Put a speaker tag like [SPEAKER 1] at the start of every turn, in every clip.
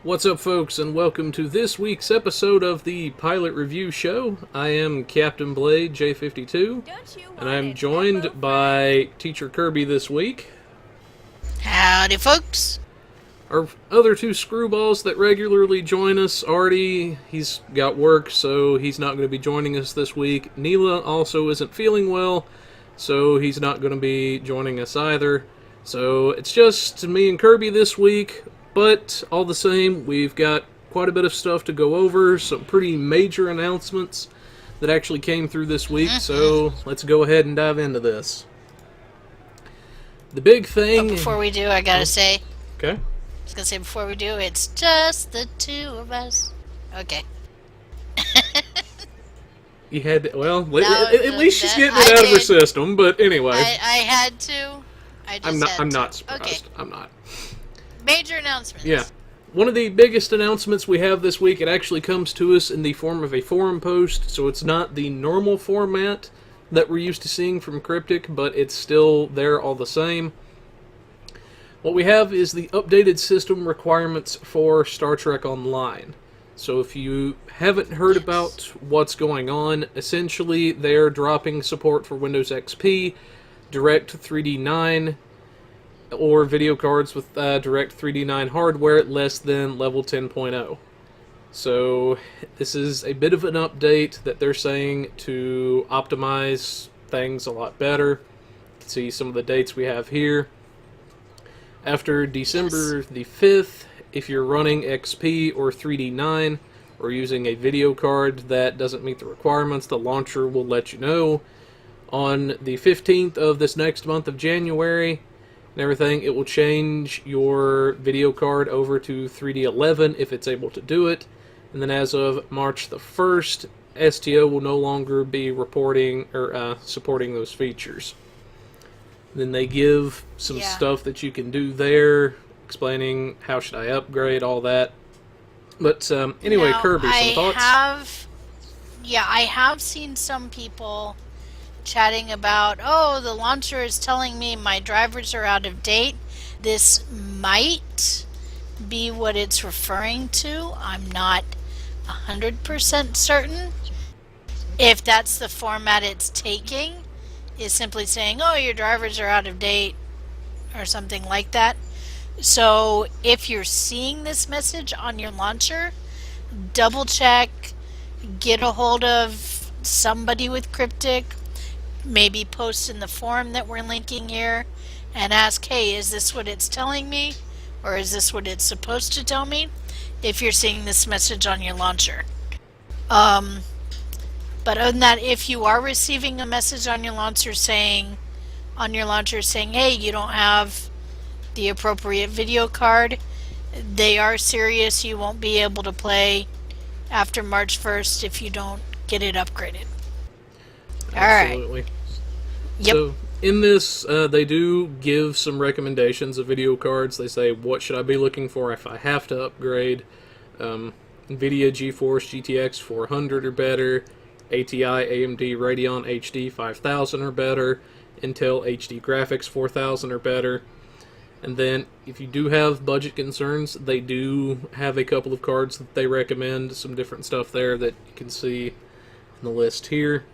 [SPEAKER 1] What's up, folks, and welcome to this week's episode of the Pilot Review Show. I am Captain Blade J52, and I'm joined by TeacherKirby this week.
[SPEAKER 2] Howdy, folks.
[SPEAKER 1] Our other two screwballs that regularly join us, Artie, he's got work, so he's not going to be joining us this week. Neela also isn't feeling well, so he's not going to be joining us either. So it's just me and Kirby this week, but all the same, we've got quite a bit of stuff to go over, some pretty major announcements that actually came through this week, so let's go ahead and dive into this. The big thing...
[SPEAKER 2] But before we do, I gotta say...
[SPEAKER 1] Okay.
[SPEAKER 2] I was gonna say, before we do, it's just the two of us. Okay.
[SPEAKER 1] You had... Well, at least she's getting it out of her system, but anyway.
[SPEAKER 2] I had to.
[SPEAKER 1] I'm not surprised. Okay. I'm not.
[SPEAKER 2] Major announcements.
[SPEAKER 1] Yeah. One of the biggest announcements we have this week, it actually comes to us in the form of a forum post, so it's not the normal format that we're used to seeing from Cryptic, but it's still there all the same. What we have is the updated system requirements for Star Trek Online. So if you haven't heard about what's going on, essentially they're dropping support for Windows XP, Direct 3D9, or video cards with Direct 3D9 hardware less than level 10.0. So this is a bit of an update that they're saying to optimize things a lot better. You can see some of the dates we have here. After December the 5th, if you're running XP or 3D9 or using a video card that doesn't meet the requirements, the launcher will let you know. On the 15th of this next month of January and everything, it will change your video card over to 3D11 if it's able to do it. And then as of March the 1st, STO will no longer be reporting or supporting those features. Then they give some stuff that you can do there, explaining how should I upgrade, all that. But anyway, now, Kirby, some thoughts?
[SPEAKER 2] I have seen some people chatting about, oh, the launcher is telling me my drivers are out of date. This might be what it's referring to. I'm not 100% certain. If that's the format it's taking, is simply saying, oh, your drivers are out of date, or something like that. So if you're seeing this message on your launcher, double check, get a hold of somebody with Cryptic, maybe post in the forum that we're linking here, and ask, hey, is this what it's telling me? Or is this what it's supposed to tell me? If you're seeing this message on your launcher. But other than that, if you are receiving a message on your launcher saying, hey, you don't have the appropriate video card, they are serious. You won't be able to play after March 1st if you don't get it upgraded.
[SPEAKER 1] Absolutely.
[SPEAKER 2] All right. Yep.
[SPEAKER 1] So in this, they do give some recommendations of video cards. They say, what should I be looking for if I have to upgrade? NVIDIA GeForce GTX 400 or better, ATI AMD Radeon HD 5000 or better, Intel HD Graphics 4000 or better. And then if you do have budget concerns, they do have a couple of cards that they recommend, some different stuff there that you can see in the list here.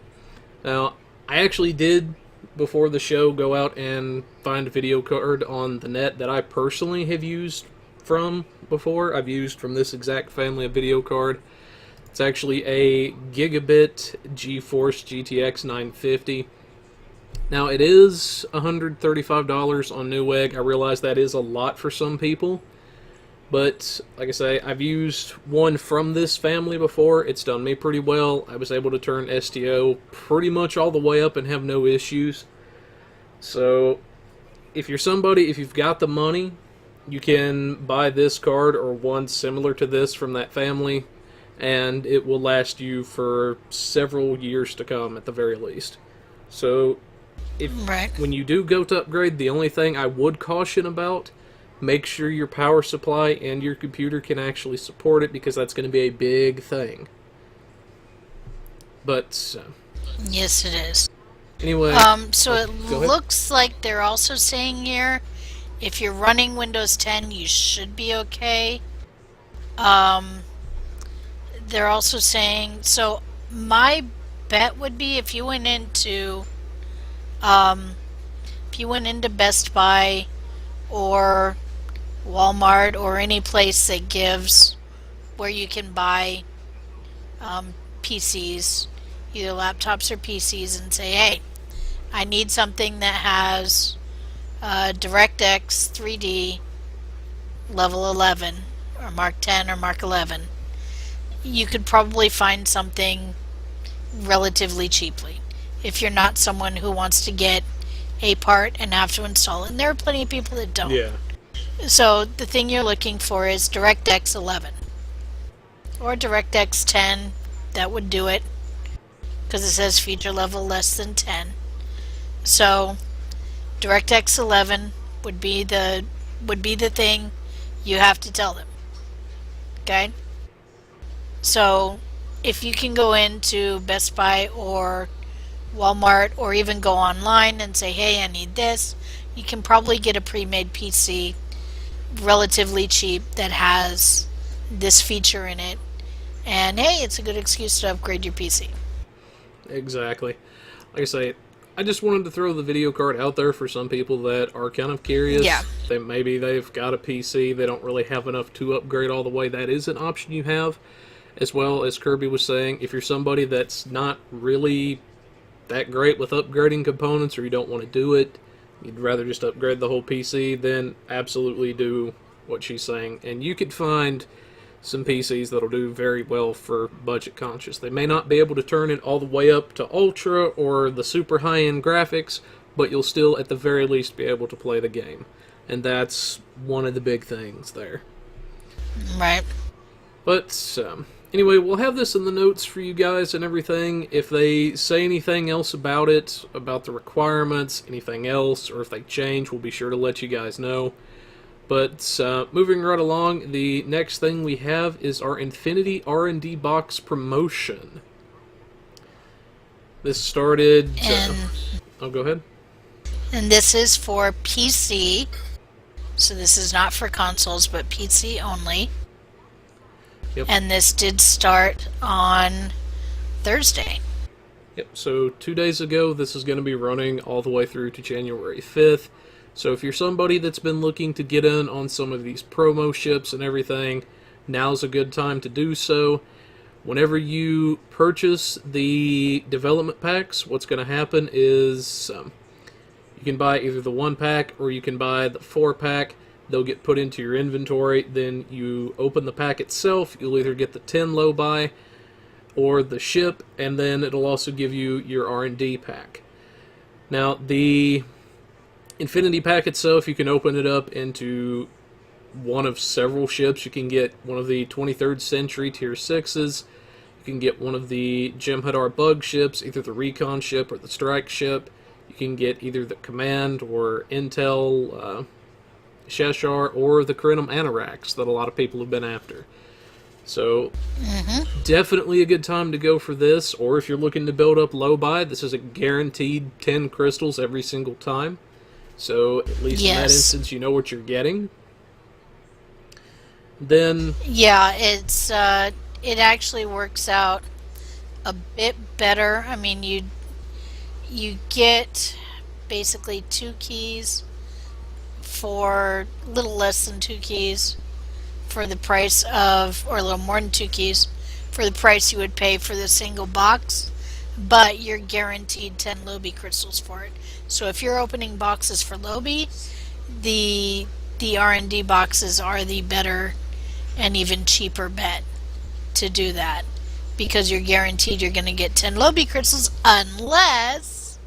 [SPEAKER 1] Now, I actually did, before the show, go out and find a video card on the net that I personally have used from before. I've used from this exact family of video card. It's actually a Gigabit GeForce GTX 950. Now, it is $135 on Newegg. I realize that is a lot for some people. But, like I say, I've used one from this family before. It's done me pretty well. I was able to turn STO pretty much all the way up and have no issues. So, if you've got the money, you can buy this card or one similar to this from that family, and it will last you for several years to come at the very least. So, when you do go to upgrade, the only thing I would caution about, make sure your power supply and your computer can actually support it, because that's going to be a big thing. But
[SPEAKER 2] yes, it is.
[SPEAKER 1] Anyway,
[SPEAKER 2] so it looks like they're also saying here, if you're running Windows 10, you should be okay. Um, they're also saying, so my bet would be um, if you went into Best Buy or Walmart or any place that gives where you can buy PCs, either laptops or PCs, and say, hey, I need something that has DirectX 3D level 11 or Mark 10 or Mark 11, you could probably find something relatively cheaply if you're not someone who wants to get a part and have to install it. And there are plenty of people that don't.
[SPEAKER 1] Yeah.
[SPEAKER 2] So the thing you're looking for is DirectX 11 or DirectX 10. That would do it because it says feature level less than 10. So DirectX 11 would be the thing you have to tell them. Okay? So if you can go into Best Buy or Walmart or even go online and say, hey, I need this, you can probably get a pre-made PC relatively cheap that has this feature in it. And hey, it's a good excuse to upgrade your PC.
[SPEAKER 1] Exactly. Like I say, I just wanted to throw the video card out there for some people that are kind of curious.
[SPEAKER 2] Yeah.
[SPEAKER 1] That maybe they've got a PC, they don't really have enough to upgrade all the way. That is an option you have. As well as Kirby was saying, if you're somebody that's not really that great with upgrading components or you don't want to do it, you'd rather just upgrade the whole PC, then absolutely do what she's saying. And you could find some PCs that'll do very well for budget conscious. They may not be able to turn it all the way up to ultra or the super high-end graphics, but you'll still at the very least be able to play the game. And that's one of the big things there.
[SPEAKER 2] Right.
[SPEAKER 1] But anyway, we'll have this in the notes for you guys and everything. If they say anything else about it, about the requirements, anything else, or if they change, we'll be sure to let you guys know. But moving right along, the next thing we have is our Infinity R&D Box promotion. This started... oh, go ahead.
[SPEAKER 2] And this is for PC. So this is not for consoles, but PC only.
[SPEAKER 1] Yep.
[SPEAKER 2] And this did start on Thursday.
[SPEAKER 1] Yep, so 2 days ago, this is going to be running all the way through to January 5th. So if you're somebody that's been looking to get in on some of these promo ships and everything, now's a good time to do so. Whenever you purchase the development packs, what's going to happen is you can buy either the 1-pack or you can buy the 4-pack. They'll get put into your inventory. Then you open the pack itself. You'll either get the 10 low buy or the ship, and then it'll also give you your R&D pack. Now, the Infinity pack itself, you can open it up into one of several ships. You can get one of the 23rd Century Tier 6s. You can get one of the Jem'Hadar bug ships, either the Recon ship or the Strike ship. You can get either the Command or Intel Sheshar or the Crinum Anorax that a lot of people have been after. So, definitely a good time to go for this. Or if you're looking to build up low buy, this is a guaranteed 10 crystals every single time. So, at least in that instance, you know what you're getting. Then...
[SPEAKER 2] yeah, it actually works out a bit better. I mean, you get basically 2 keys for a little less than 2 keys for the price of, or a little more than 2 keys for the price you would pay for the single box, but you're guaranteed 10 Lobi crystals for it. So if you're opening boxes for Lobi, the R&D boxes are the better and even cheaper bet to do that, because you're guaranteed you're going to get 10 Lobi crystals unless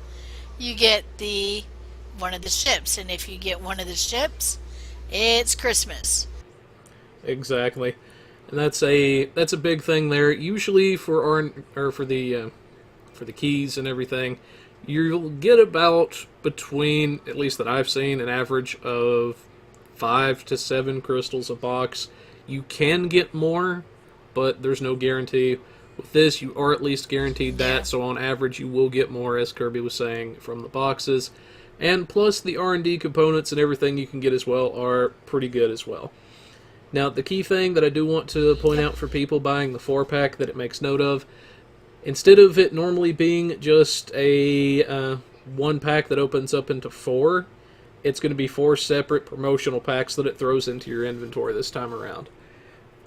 [SPEAKER 2] you get one of the ships, and if you get one of the ships, it's Christmas.
[SPEAKER 1] Exactly. And that's a big thing there. Usually for the keys and everything, you'll get about between, at least that I've seen, an average of 5 to 7 crystals a box. You can get more, but there's no guarantee. With this, you are at least guaranteed that, so on average you will get more, as Kirby was saying, from the boxes. And plus the R&D components and everything you can get as well are pretty good as well. Now, the key thing that I do want to point out for people buying the 4-pack that it makes note of, instead of it normally being just a 1-pack that opens up into 4, it's going to be 4 separate promotional packs that it throws into your inventory this time around.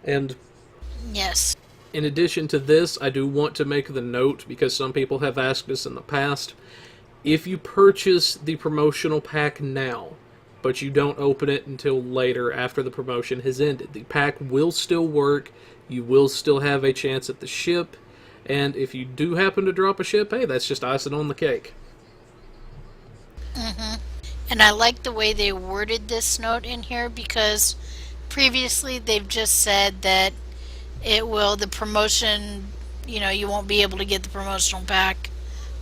[SPEAKER 1] And
[SPEAKER 2] Yes.
[SPEAKER 1] in addition to this, I do want to make the note, because some people have asked us in the past, if you purchase the promotional pack now, but you don't open it until later after the promotion has ended, the pack will still work, you will still have a chance at the ship, and if you do happen to drop a ship, hey, that's just icing on the cake.
[SPEAKER 2] And I like the way they worded this note in here, because previously they've just said that the promotion, you won't be able to get the promotional pack,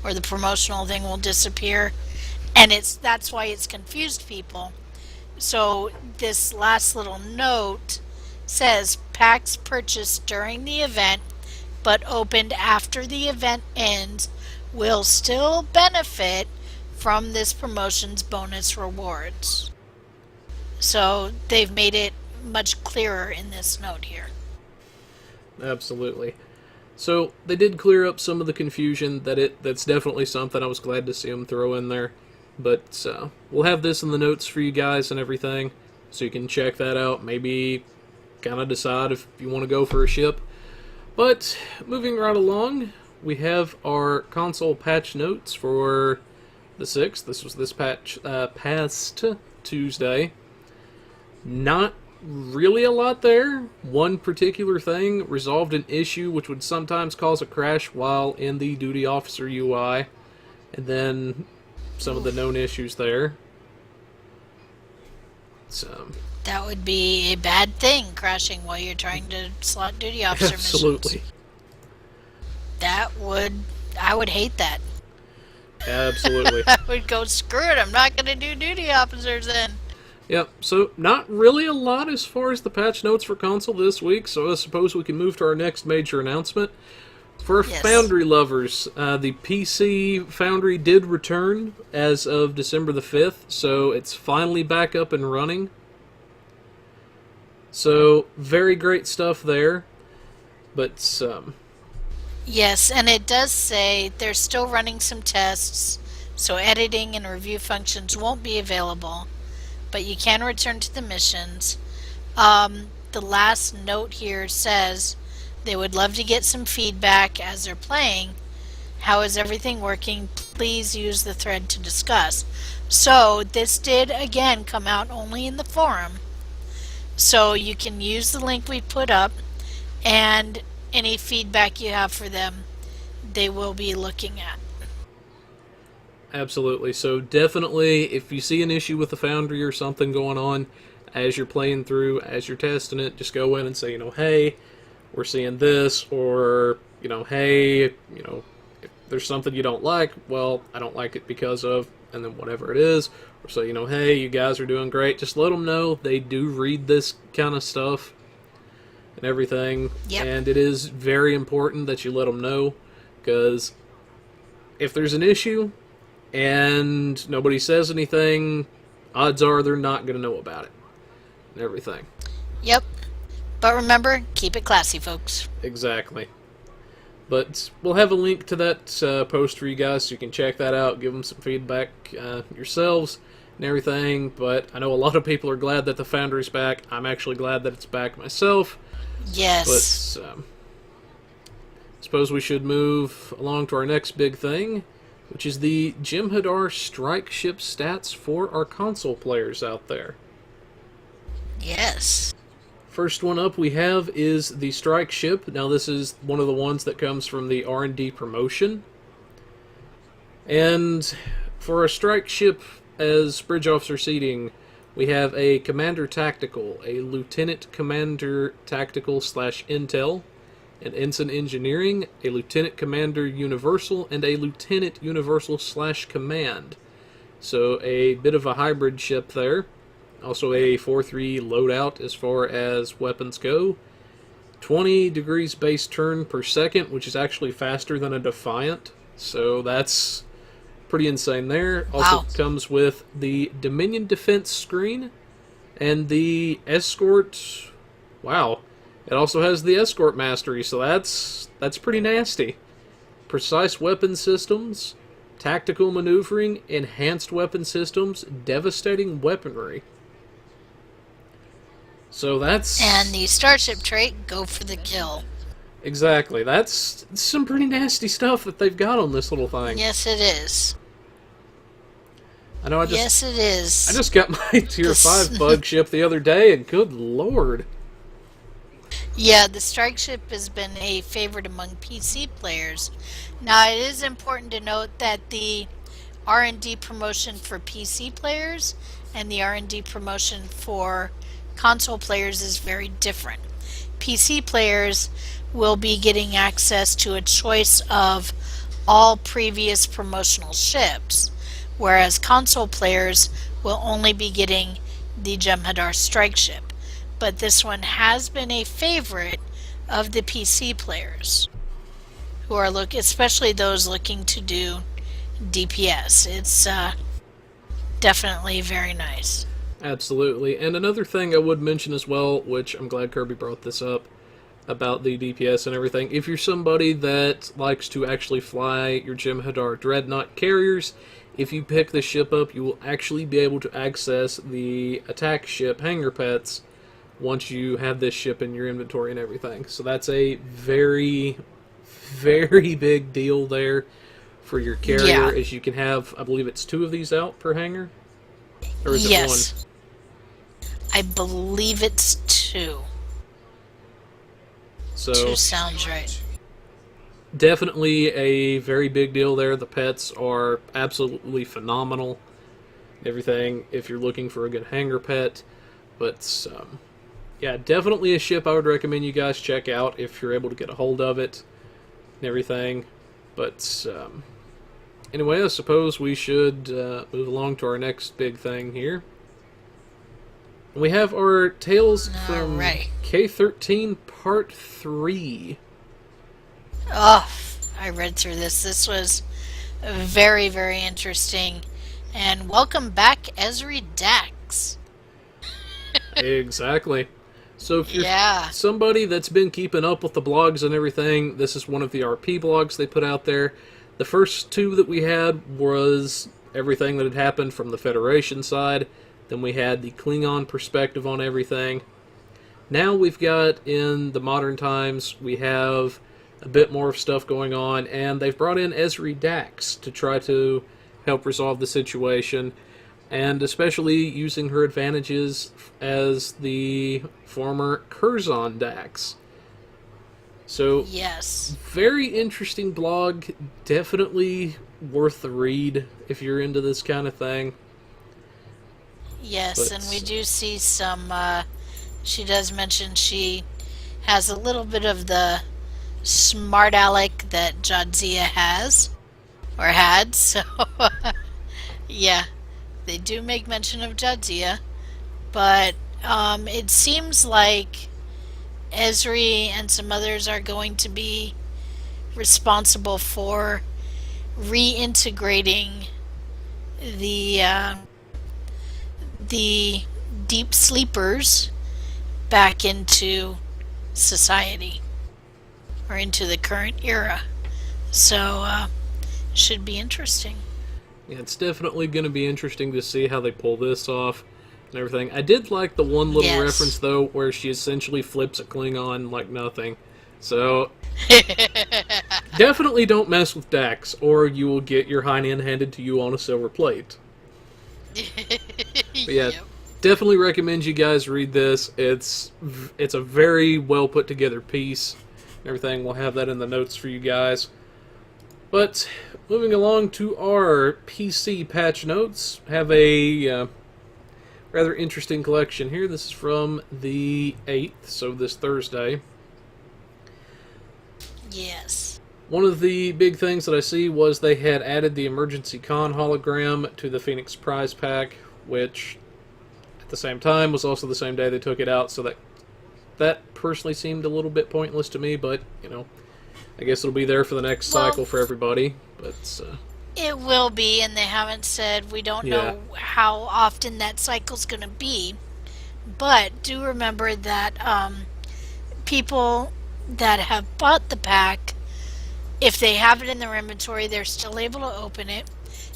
[SPEAKER 2] or the promotional thing will disappear. And that's why it's confused people. So this last little note says packs purchased during the event but opened after the event ends will still benefit from this promotion's bonus rewards. So they've made it much clearer in this note here.
[SPEAKER 1] Absolutely. So they did clear up some of the confusion. That's definitely something I was glad to see them throw in there. But we'll have this in the notes for you guys and everything, so you can check that out. Maybe kind of decide if you want to go for a ship. But moving right along, we have our console patch notes for the 6th. This was this patch past Tuesday. Not really a lot there. One particular thing resolved an issue which would sometimes cause a crash while in the duty officer UI, and then some of the known issues there. So
[SPEAKER 2] That would be a bad thing, crashing while you're trying to slot duty officer
[SPEAKER 1] absolutely.
[SPEAKER 2] missions. I would hate that.
[SPEAKER 1] Absolutely.
[SPEAKER 2] I would go, screw it, I'm not going to do duty officers then.
[SPEAKER 1] Yep, so not really a lot as far as the patch notes for console this week, so I suppose we can move to our next major announcement. For
[SPEAKER 2] Yes.
[SPEAKER 1] Foundry lovers, the PC Foundry did return as of December the 5th, so it's finally back up and running. So, very great stuff there, but
[SPEAKER 2] Yes, and it does say they're still running some tests, so editing and review functions won't be available, but you can return to the missions. The last note here says they would love to get some feedback as they're playing. How is everything working? Please use the thread to discuss. So this did again come out only in the forum, so you can use the link we put up, and any feedback you have for them, they will be looking at.
[SPEAKER 1] absolutely. So definitely, if you see an issue with the Foundry or something going on as you're playing through, as you're testing it, just go in and say, hey, we're seeing this, or, hey, if there's something you don't like, well, I don't like it because of, and then whatever it is, or say, hey, you guys are doing great. Just let them know they do read this kind of stuff and everything.
[SPEAKER 2] Yep.
[SPEAKER 1] And it is very important that you let them know, because if there's an issue and nobody says anything, odds are they're not going to know about it and everything.
[SPEAKER 2] Yep. But remember, keep it classy, folks.
[SPEAKER 1] Exactly. But we'll have a link to that post for you guys, so you can check that out, give them some feedback yourselves and everything. But I know a lot of people are glad that the Foundry's back. I'm actually glad that it's back myself.
[SPEAKER 2] Yes.
[SPEAKER 1] But suppose we should move along to our next big thing, which is the Jem'Hadar strike ship stats for our console players out there.
[SPEAKER 2] Yes.
[SPEAKER 1] First one up we have is the strike ship. Now this is one of the ones that comes from the R&D promotion. And for a strike ship as bridge officer seating, we have a Commander Tactical, a Lieutenant Commander Tactical / Intel, an Ensign Engineering, a Lieutenant Commander Universal, and a Lieutenant Universal / Command. So a bit of a hybrid ship there. Also a 4-3 loadout as far as weapons go. 20 degrees base turn per second, which is actually faster than a Defiant. So that's pretty insane there. Also
[SPEAKER 2] Wow.
[SPEAKER 1] comes with the Dominion defense screen and the escort Wow. It also has the escort mastery, so that's pretty nasty. Precise weapon systems, tactical maneuvering, enhanced weapon systems, devastating weaponry. So that's...
[SPEAKER 2] And the starship trait, go for the kill.
[SPEAKER 1] Exactly. That's some pretty nasty stuff that they've got on this little thing.
[SPEAKER 2] Yes, it is.
[SPEAKER 1] I know
[SPEAKER 2] Yes, it is.
[SPEAKER 1] I just got my Tier 5 bug ship the other day, and good lord.
[SPEAKER 2] Yeah, the strike ship has been a favorite among PC players. Now, it is important to note that the R&D promotion for PC players and the R&D promotion for console players is very different. PC players will be getting access to a choice of all previous promotional ships, whereas console players will only be getting the Jem'Hadar strike ship. But this one has been a favorite of the PC players who are especially those looking to do DPS. It's definitely very nice.
[SPEAKER 1] Absolutely. And another thing I would mention as well, which I'm glad Kirby brought this up, about the DPS and everything. If you're somebody that likes to actually fly your Jem'Hadar Dreadnought carriers, if you pick the ship up, you will actually be able to access the attack ship hangar pets once you have this ship in your inventory and everything. So that's a very, very big deal there for your carrier, as you can have, I believe it's 2 of these out per hangar? Or is it 1?
[SPEAKER 2] I believe it's 2.
[SPEAKER 1] So
[SPEAKER 2] 2 sounds right.
[SPEAKER 1] Definitely a very big deal there. The pets are absolutely phenomenal. Everything, if you're looking for a good hangar pet. But, yeah, definitely a ship I would recommend you guys check out if you're able to get a hold of it and everything. But, anyway, I suppose we should move along to our next big thing here. We have our Tales from K13 Part 3.
[SPEAKER 2] Oh, I read through this. This was very, very interesting. And welcome back, Esri Dax.
[SPEAKER 1] Exactly. So if you're somebody that's been keeping up with the blogs and everything, this is one of the RP blogs they put out there. The first 2 that we had was everything that had happened from the Federation side. Then we had the Klingon perspective on everything. Now we've got, in the modern times, we have a bit more of stuff going on, and they've brought in Esri Dax to try to help resolve the situation, and especially using her advantages as the former Curzon Dax. So, very interesting blog, definitely worth the read if you're into this kind of thing.
[SPEAKER 2] Yes, and we do see some, she does mention she has a little bit of the smart aleck that Jadzia has, or had, so, yeah, they do make mention of Jadzia, but it seems like Esri and some others are going to be responsible for reintegrating the deep sleepers back into society, or into the current era. So, should be interesting.
[SPEAKER 1] Yeah, it's definitely going to be interesting to see how they pull this off and everything. I did like the one little reference, though, where she essentially flips a Klingon like nothing. So, definitely don't mess with Dax, or you will get your Hainan handed to you on a silver plate. But yeah, definitely recommend you guys read this. It's a very well put together piece. Everything, we'll have that in the notes for you guys. But moving along to our PC patch notes, have a rather interesting collection here. This is from the 8th, so this Thursday.
[SPEAKER 2] Yes.
[SPEAKER 1] One of the big things that I see was they had added the Emergency Con hologram to the Phoenix Prize Pack, which at the same time was also the same day they took it out, so that personally seemed a little bit pointless to me, but, you know, I guess it'll be there for the next cycle for everybody. But
[SPEAKER 2] it will be, and they haven't said, we don't know how often that cycle's going to be, But do remember that people that have bought the pack, if they have it in their inventory, they're still able to open it.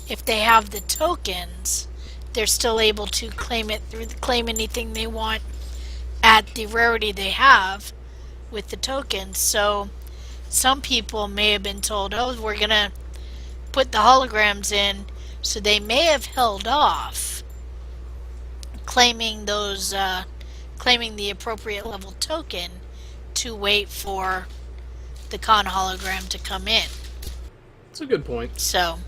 [SPEAKER 2] If they have the tokens, they're still able to claim anything they want at the rarity they have with the tokens. So some people may have been told, oh, we're going to put the holograms in, so they may have held off claiming claiming the appropriate level token to wait for the con hologram to come in.
[SPEAKER 1] That's a good point.
[SPEAKER 2] So,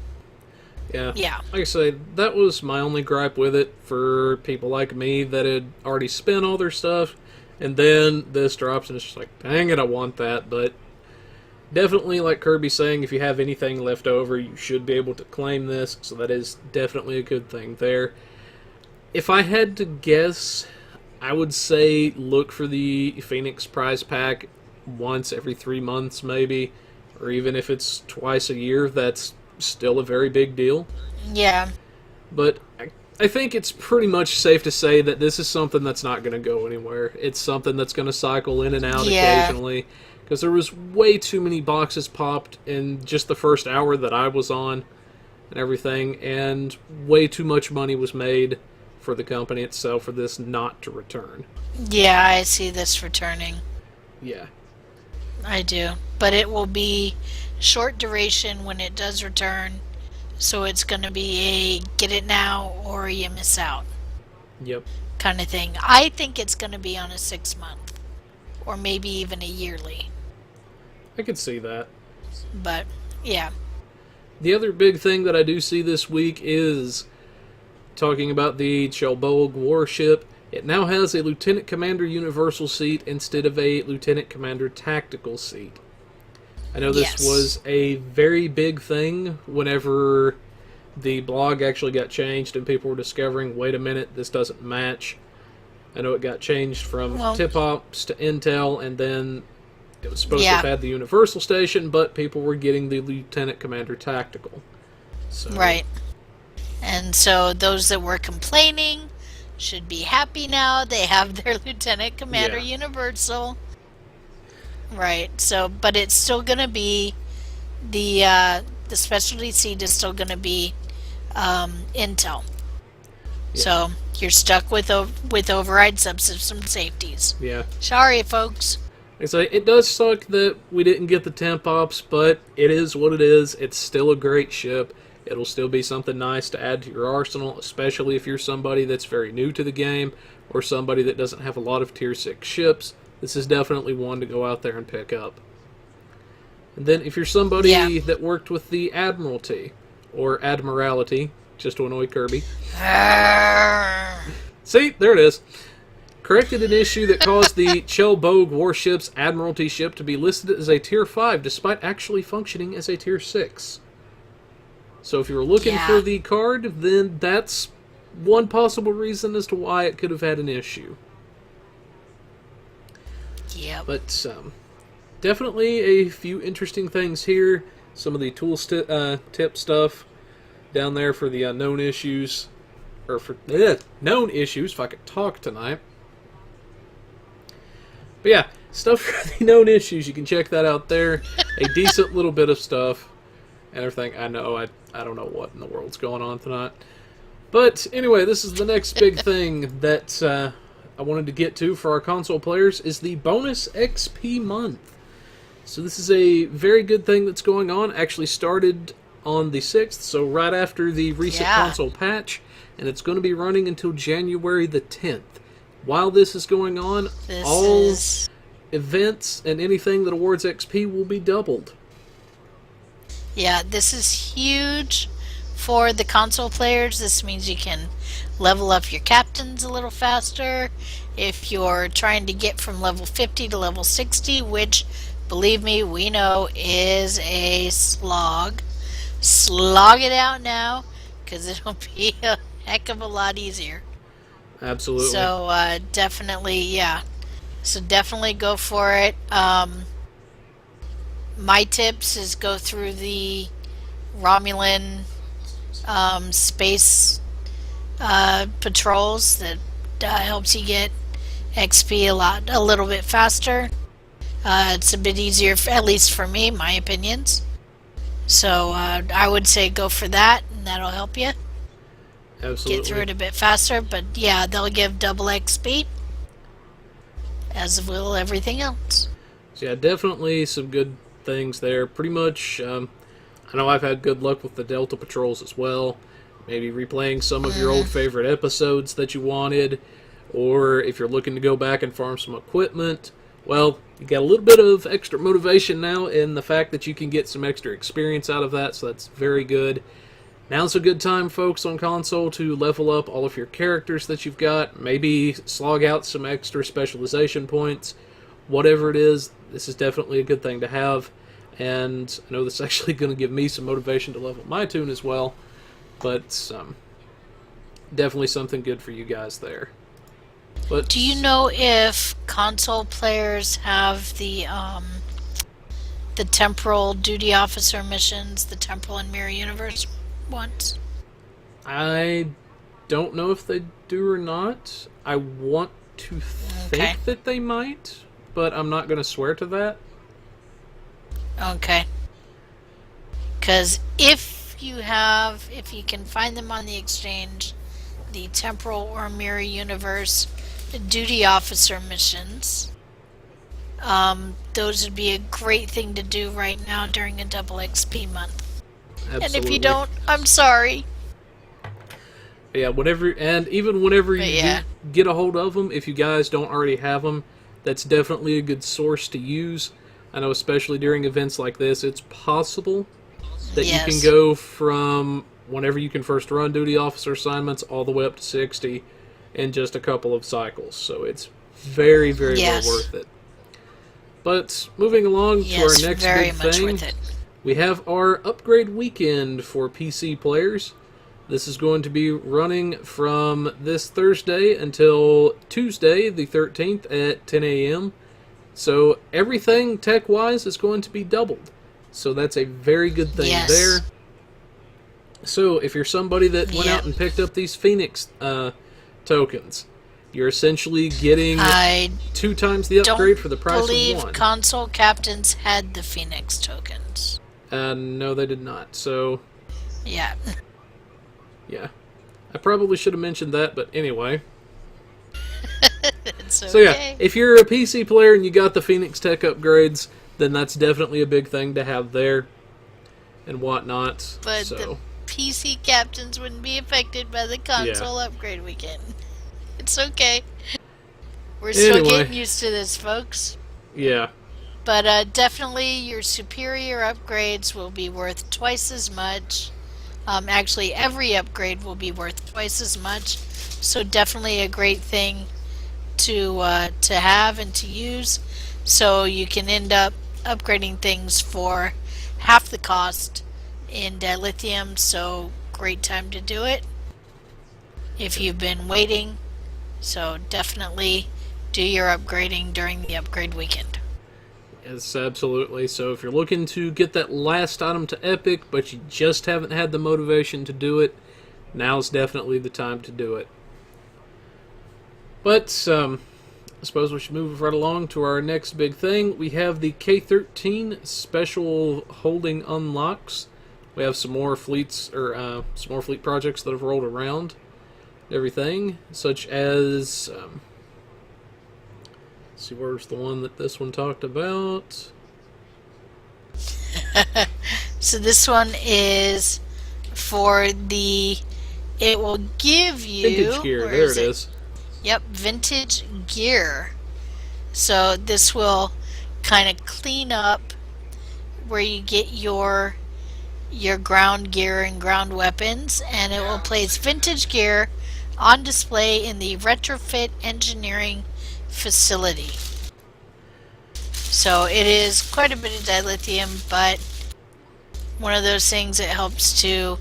[SPEAKER 1] yeah. Like I say, that was my only gripe with it for people like me that had already spent all their stuff, and then this drops and it's just like, dang it, I want that. But definitely, like Kirby's saying, if you have anything left over, you should be able to claim this, so that is definitely a good thing there. If I had to guess, I would say look for the Phoenix prize pack once every 3 months maybe, or even if it's twice a year, that's still a very big deal.
[SPEAKER 2] Yeah.
[SPEAKER 1] But I think it's pretty much safe to say that this is something that's not going to go anywhere. It's something that's going to cycle in and out occasionally, because there was way too many boxes popped in just the first hour that I was on and everything, and way too much money was made for the company itself for this not to return.
[SPEAKER 2] Yeah, I see this returning.
[SPEAKER 1] Yeah.
[SPEAKER 2] I do. But it will be short duration when it does return, so it's going to be a get it now or you miss out.
[SPEAKER 1] Yep.
[SPEAKER 2] Kind of thing. I think it's going to be on a 6-month or maybe even a yearly.
[SPEAKER 1] I could see that.
[SPEAKER 2] But, yeah.
[SPEAKER 1] The other big thing that I do see this week is talking about the Chelbog warship. It now has a Lieutenant Commander Universal seat instead of a Lieutenant Commander Tactical seat. I know this was a very big thing whenever the blog actually got changed and people were discovering, wait a minute, this doesn't match. I know it got changed from tip-ops to Intel, and then it was supposed to have had the Universal station, but people were getting the Lieutenant Commander Tactical. So.
[SPEAKER 2] Right. And so those that were complaining should be happy now. They have their Lieutenant Commander Universal. Right. So, but it's still going to be the specialty seat is still going to be Intel. Yeah. So you're stuck with override subsystem safeties.
[SPEAKER 1] Yeah.
[SPEAKER 2] Sorry, folks.
[SPEAKER 1] It does suck that we didn't get the temp ops, but it is what it is. It's still a great ship. It'll still be something nice to add to your arsenal, especially if you're somebody that's very new to the game or somebody that doesn't have a lot of Tier 6 ships. This is definitely one to go out there and pick up. And then if you're somebody that worked with the Admiralty, or Admiralty, just to annoy Kirby. See, there it is. Corrected an issue that caused the Chelbog warship's Admiralty ship to be listed as a Tier 5 despite actually functioning as a Tier 6. So if you were looking for the card, then that's one possible reason as to why it could have had an issue.
[SPEAKER 2] Yeah.
[SPEAKER 1] But definitely a few interesting things here. Some of the tool tip stuff down there for the known issues. Or for known issues, if I could talk tonight. But yeah, stuff for the known issues. You can check that out there. A decent little bit of stuff. And everything. I know, I don't know what in the world's going on tonight. But anyway, this is the next big thing that I wanted to get to for our console players is the bonus XP month. So this is a very good thing that's going on. Actually started on the 6th, so right after the recent console patch. And it's going to be running until January the 10th. While this is going on, all events and anything that awards XP will be doubled.
[SPEAKER 2] Yeah, this is huge for the console players. This means you can level up your captains a little faster. If you're trying to get from level 50 to level 60, which, believe me, we know is a slog. Slog it out now, because it'll be a heck of a lot easier.
[SPEAKER 1] Absolutely.
[SPEAKER 2] So, definitely, So definitely go for it. My tips is go through the Romulan space patrols that helps you get XP a little bit faster. It's a bit easier, at least for me, my opinions. So I would say go for that, and that'll help you
[SPEAKER 1] Absolutely.
[SPEAKER 2] get through it a bit faster. But yeah, they'll give double XP, as will everything else.
[SPEAKER 1] So yeah, definitely some good things there. Pretty much, I know I've had good luck with the Delta Patrols as well. Maybe replaying some of your old favorite episodes that you wanted, or if you're looking to go back and farm some equipment, well, you got a little bit of extra motivation now in the fact that you can get some extra experience out of that, so that's very good. Now's a good time, folks, on console to level up all of your characters that you've got, maybe slog out some extra specialization points. Whatever it is, this is definitely a good thing to have, and I know this is actually going to give me some motivation to level my tune as well, but definitely something good for you guys there. But
[SPEAKER 2] do you know if console players have the temporal duty officer missions, the temporal and mirror universe ones?
[SPEAKER 1] I don't know if they do or not. I want to think that they might, but I'm not going to swear to that.
[SPEAKER 2] Okay. Because if you can find them on the exchange, the temporal or mirror universe duty officer missions, those would be a great thing to do right now during a double XP month.
[SPEAKER 1] Absolutely.
[SPEAKER 2] And if you don't, I'm sorry.
[SPEAKER 1] Yeah, whenever you do get a hold of them, if you guys don't already have them, that's definitely a good source to use. I know especially during events like this, it's possible that you can go from whenever you can first run duty officer assignments all the way up to 60 in just a couple of cycles. So it's very, very well worth it. But moving along to our next big thing, we have our upgrade weekend for PC players. This is going to be running from this Thursday until Tuesday, the 13th at 10 a.m. So everything tech-wise is going to be doubled. So that's a very good thing there. So if you're somebody that went out and picked up these Phoenix tokens, you're essentially getting 2 times the upgrade for the price of 1.
[SPEAKER 2] I believe console captains had the Phoenix tokens.
[SPEAKER 1] No, they did not. So
[SPEAKER 2] yeah.
[SPEAKER 1] I probably should have mentioned that, but anyway.
[SPEAKER 2] It's okay.
[SPEAKER 1] So yeah, if you're a PC player and you got the Phoenix Tech upgrades, then that's definitely a big thing to have there and whatnot.
[SPEAKER 2] But the PC captains wouldn't be affected by the console upgrade weekend. It's okay. We're still getting used to this, folks.
[SPEAKER 1] Yeah.
[SPEAKER 2] But definitely your superior upgrades will be worth twice as much. Actually, every upgrade will be worth twice as much. So definitely a great thing to have and to use. So you can end up upgrading things for half the cost in dilithium. So great time to do it if you've been waiting. So definitely do your upgrading during the upgrade weekend.
[SPEAKER 1] Yes, absolutely. So if you're looking to get that last item to Epic, but you just haven't had the motivation to do it, now's definitely the time to do it. But I suppose we should move right along to our next big thing. We have the K-13 special holding unlocks. We have some more fleets, or some more fleet projects that have rolled around. Everything, such as let's see, where's the one that this one talked about?
[SPEAKER 2] So this one is for the, it will give you
[SPEAKER 1] vintage gear. There it is.
[SPEAKER 2] Yep, vintage gear. So this will kind of clean up where you get your ground gear and ground weapons, and it will place vintage gear on display in the retrofit engineering facility. So it is quite a bit of dilithium, but one of those things that helps to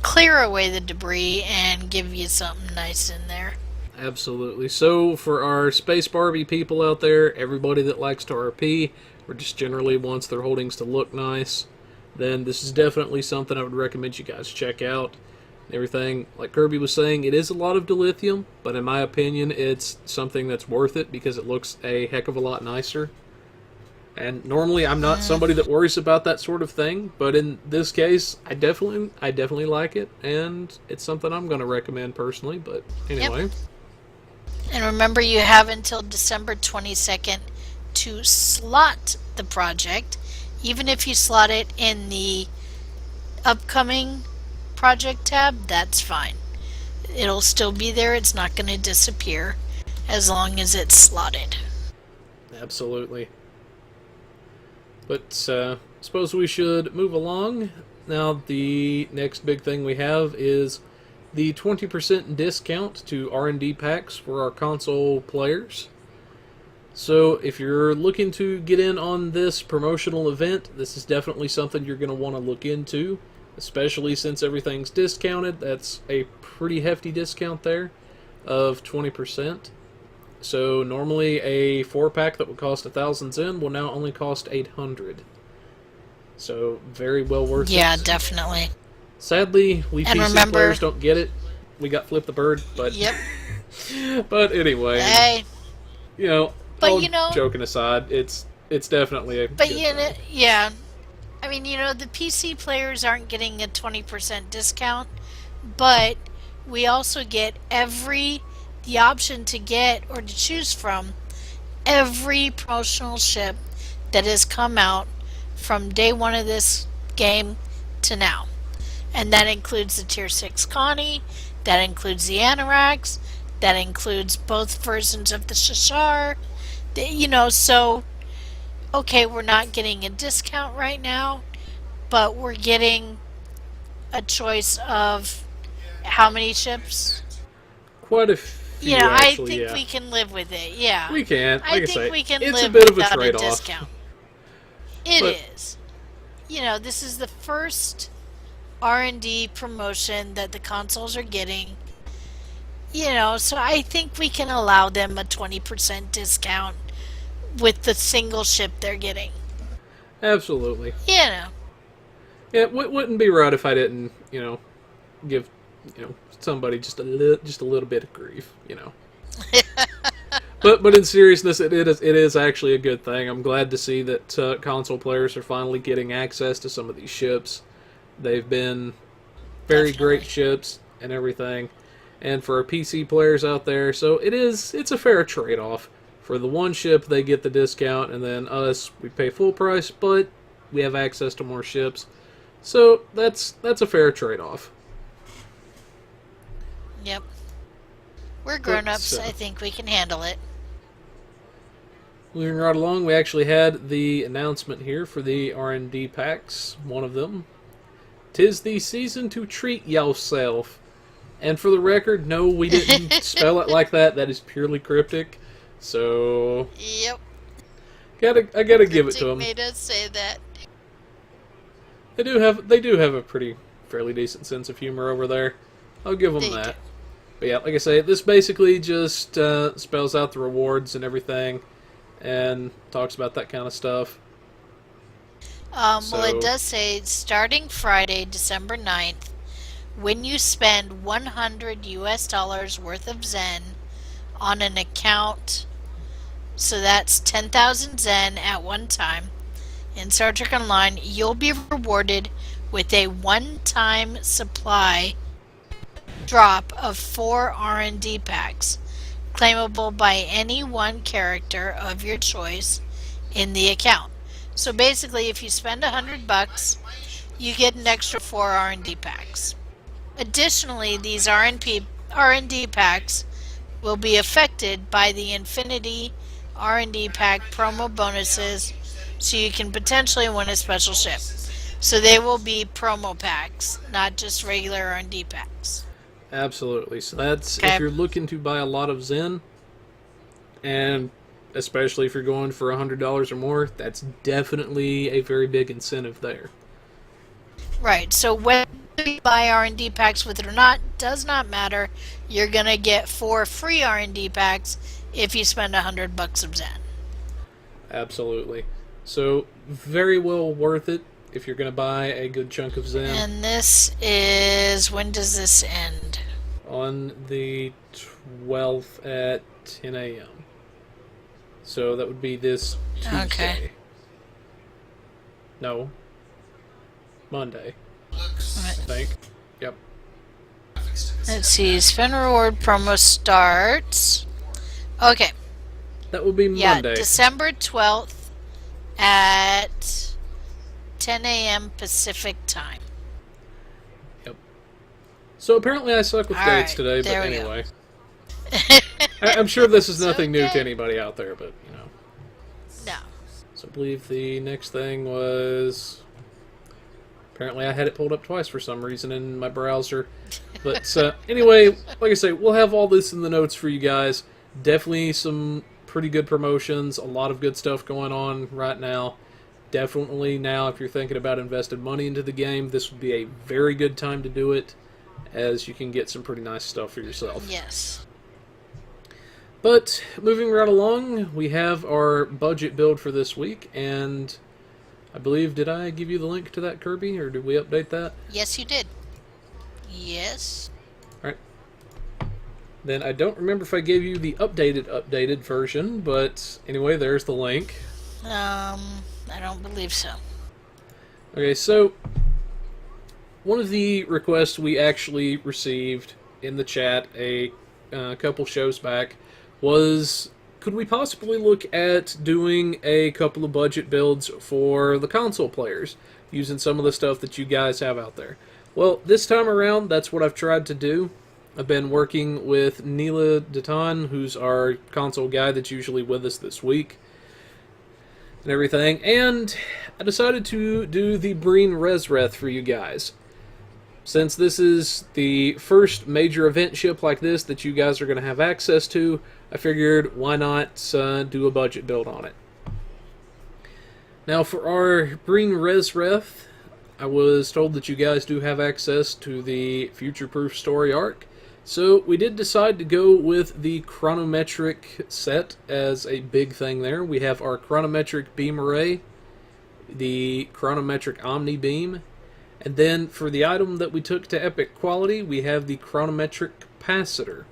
[SPEAKER 2] clear away the debris and give you something nice in there.
[SPEAKER 1] Absolutely. So for our Space Barbie people out there, everybody that likes to RP, or just generally wants their holdings to look nice, then this is definitely something I would recommend you guys check out. everything. Like Kirby was saying, it is a lot of dilithium, but in my opinion, it's something that's worth it because it looks a heck of a lot nicer. And normally I'm not somebody that worries about that sort of thing, but in this case, I definitely like it, and it's something I'm going to recommend personally. But anyway.
[SPEAKER 2] Yep. And remember, you have until December 22nd to slot the project. Even if you slot it in the upcoming project tab, that's fine. It'll still be there. It's not going to disappear as long as it's slotted.
[SPEAKER 1] Absolutely. But suppose we should move along. Now, the next big thing we have is the 20% discount to R&D packs for our console players. So if you're looking to get in on this promotional event, this is definitely something you're going to want to look into, especially since everything's discounted. That's a pretty hefty discount there of 20%. So normally a 4-pack that would cost 1,000 Zen will now only cost 800. So very well worth it.
[SPEAKER 2] Yeah, definitely.
[SPEAKER 1] Sadly, we PC players don't get it. We got Flip the Bird, but
[SPEAKER 2] yep.
[SPEAKER 1] But anyway,
[SPEAKER 2] Hey.
[SPEAKER 1] Joking aside, it's definitely a.
[SPEAKER 2] But
[SPEAKER 1] good thing.
[SPEAKER 2] yeah. I mean, the PC players aren't getting a 20% discount, but we also get the option to get or to choose from every promotional ship that has come out from day one of this game to now. And that includes the Tier 6 Connie, that includes the Anoraks, that includes both versions of the Shashar. So, okay, we're not getting a discount right now, but we're getting a choice of how many ships?
[SPEAKER 1] Quite a few.
[SPEAKER 2] I think we can live with it. Yeah,
[SPEAKER 1] we can.
[SPEAKER 2] I think we can live
[SPEAKER 1] a bit of a
[SPEAKER 2] without a
[SPEAKER 1] trade-off.
[SPEAKER 2] discount. It is. This is the first R&D promotion that the consoles are getting. So I think we can allow them a 20% discount with the single ship they're getting.
[SPEAKER 1] Absolutely.
[SPEAKER 2] Yeah,
[SPEAKER 1] it wouldn't be right if I didn't, give, somebody just a little bit of grief, But in seriousness, it is actually a good thing. I'm glad to see that console players are finally getting access to some of these ships. They've been very great ships and everything. And for our PC players out there, so it's a fair trade-off. For the one ship, they get the discount, and then us, we pay full price, but we have access to more ships. So that's a fair trade-off.
[SPEAKER 2] Yep. We're grown-ups. I think we can handle it.
[SPEAKER 1] Moving right along, we actually had the announcement here for the R&D packs. One of them. 'Tis the season to treat yourself. And for the record, no, we didn't spell it like that. That is purely cryptic. So
[SPEAKER 2] yep.
[SPEAKER 1] I gotta give it to them.
[SPEAKER 2] Made us say that.
[SPEAKER 1] They do have a fairly decent sense of humor over there. I'll give them that. But yeah, like I say, this basically just spells out the rewards and everything, and talks about that kind of stuff.
[SPEAKER 2] Well, it does say starting Friday, December 9th, when you spend $100 worth of Zen on an account, so that's 10,000 Zen at one time, in Star Trek Online, you'll be rewarded with a one-time supply drop of 4 R&D packs, claimable by any one character of your choice in the account. So basically, if you spend $100, you get an extra 4 R&D packs. Additionally, these R&D packs will be affected by the Infinity R&D pack promo bonuses, so you can potentially win a special ship. So they will be promo packs, not just regular R&D packs.
[SPEAKER 1] Absolutely. So that's if you're looking to buy a lot of Zen, and especially if you're going for $100 or more, that's definitely a very big incentive there.
[SPEAKER 2] Right. So whether you buy R&D packs with it or not does not matter. You're gonna get 4 free R&D packs if you spend $100 of Zen.
[SPEAKER 1] Absolutely. So very well worth it. if you're going to buy a good chunk of Zen.
[SPEAKER 2] And this is, when does this end?
[SPEAKER 1] On the 12th at 10 a.m. So that would be this Tuesday.
[SPEAKER 2] Okay.
[SPEAKER 1] No. Monday. I think. Yep.
[SPEAKER 2] Let's see. Spend reward promo starts. Okay.
[SPEAKER 1] That would be
[SPEAKER 2] Yeah,
[SPEAKER 1] Monday.
[SPEAKER 2] December 12th at 10 a.m. Pacific time.
[SPEAKER 1] Yep. So apparently I suck with
[SPEAKER 2] All
[SPEAKER 1] dates
[SPEAKER 2] right,
[SPEAKER 1] today, but
[SPEAKER 2] there we
[SPEAKER 1] anyway. I'm sure this is nothing new
[SPEAKER 2] okay.
[SPEAKER 1] to anybody out there, but, you know.
[SPEAKER 2] No.
[SPEAKER 1] So I believe the next thing was... Apparently I had it pulled up twice for some reason in my browser. But anyway, like I say, we'll have all this in the notes for you guys. Definitely some pretty good promotions, a lot of good stuff going on right now. Definitely now, if you're thinking about investing money into the game, this would be a very good time to do it, as you can get some pretty nice stuff for yourself.
[SPEAKER 2] Yes.
[SPEAKER 1] But moving right along, we have our budget build for this week, and I believe, did I give you the link to that, Kirby, or did we update that?
[SPEAKER 2] Yes, you did. Yes.
[SPEAKER 1] Alright. Then I don't remember if I gave you the updated version, but anyway, there's the link.
[SPEAKER 2] I don't believe so.
[SPEAKER 1] Okay, so one of the requests we actually received in the chat a couple shows back was, could we possibly look at doing a couple of budget builds for the console players, using some of the stuff that you guys have out there? Well, this time around, that's what I've tried to do. I've been working with Neela, who's our console guy that's usually with us this week, and everything, and I decided to do the Breen Resreth for you guys. Since this is the first major event ship like this that you guys are going to have access to, I figured why not do a budget build on it. Now for our Breen Resreth, I was told that you guys do have access to the future-proof story arc, so we did decide to go with the chronometric set as a big thing there. We have our chronometric beam array, the chronometric omni beam, and then for the item that we took to epic quality, we have the chronometric capacitor.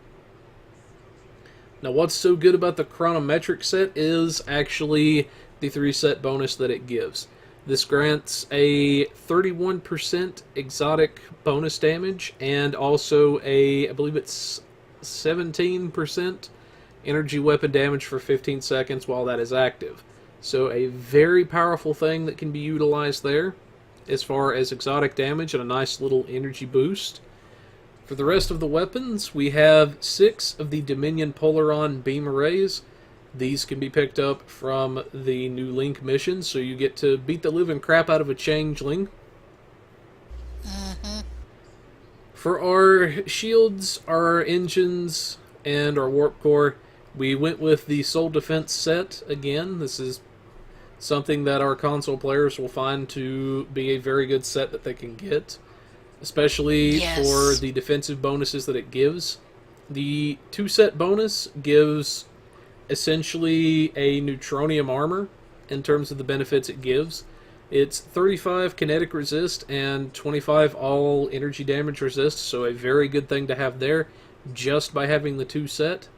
[SPEAKER 1] Now what's so good about the chronometric set is actually the 3-set bonus that it gives. This grants a 31% exotic bonus damage and also a, I believe it's 17% energy weapon damage for 15 seconds while that is active. So a very powerful thing that can be utilized there as far as exotic damage and a nice little energy boost. For the rest of the weapons, we have 6 of the Dominion Polaron beam arrays. These can be picked up from the new Link mission, so you get to beat the living crap out of a changeling. For our shields, our engines, and our warp core, we went with the Soul Defense set again. This is something that our console players will find to be a very good set that they can get, especially for the defensive bonuses that it gives. The 2-set bonus gives essentially a neutronium armor in terms of the benefits it gives. It's 35 kinetic resist and 25 all energy damage resist, so a very good thing to have there just by having the 2-set.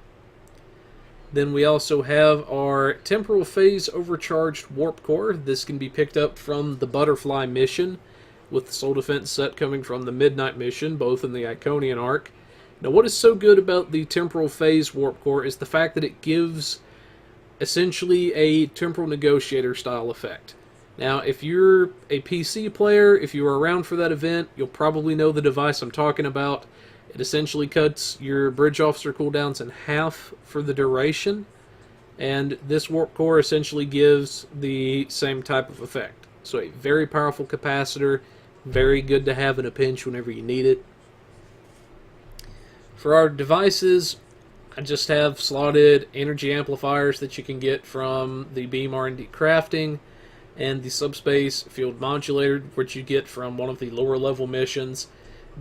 [SPEAKER 1] Then we also have our temporal phase overcharged warp core. This can be picked up from the Butterfly mission, with the Soul Defense set coming from the Midnight mission, both in the Iconian arc. Now what is so good about the temporal phase warp core is the fact that it gives essentially a temporal negotiator style effect. Now if you're a PC player, if you were around for that event, you'll probably know the device I'm talking about. It essentially cuts your bridge officer cooldowns in half for the duration, and this warp core essentially gives the same type of effect. So a very powerful capacitor, very good to have in a pinch whenever you need it. For our devices, I just have slotted energy amplifiers that you can get from the Beam R&D Crafting, and the Subspace Field Modulator, which you get from one of the lower level missions.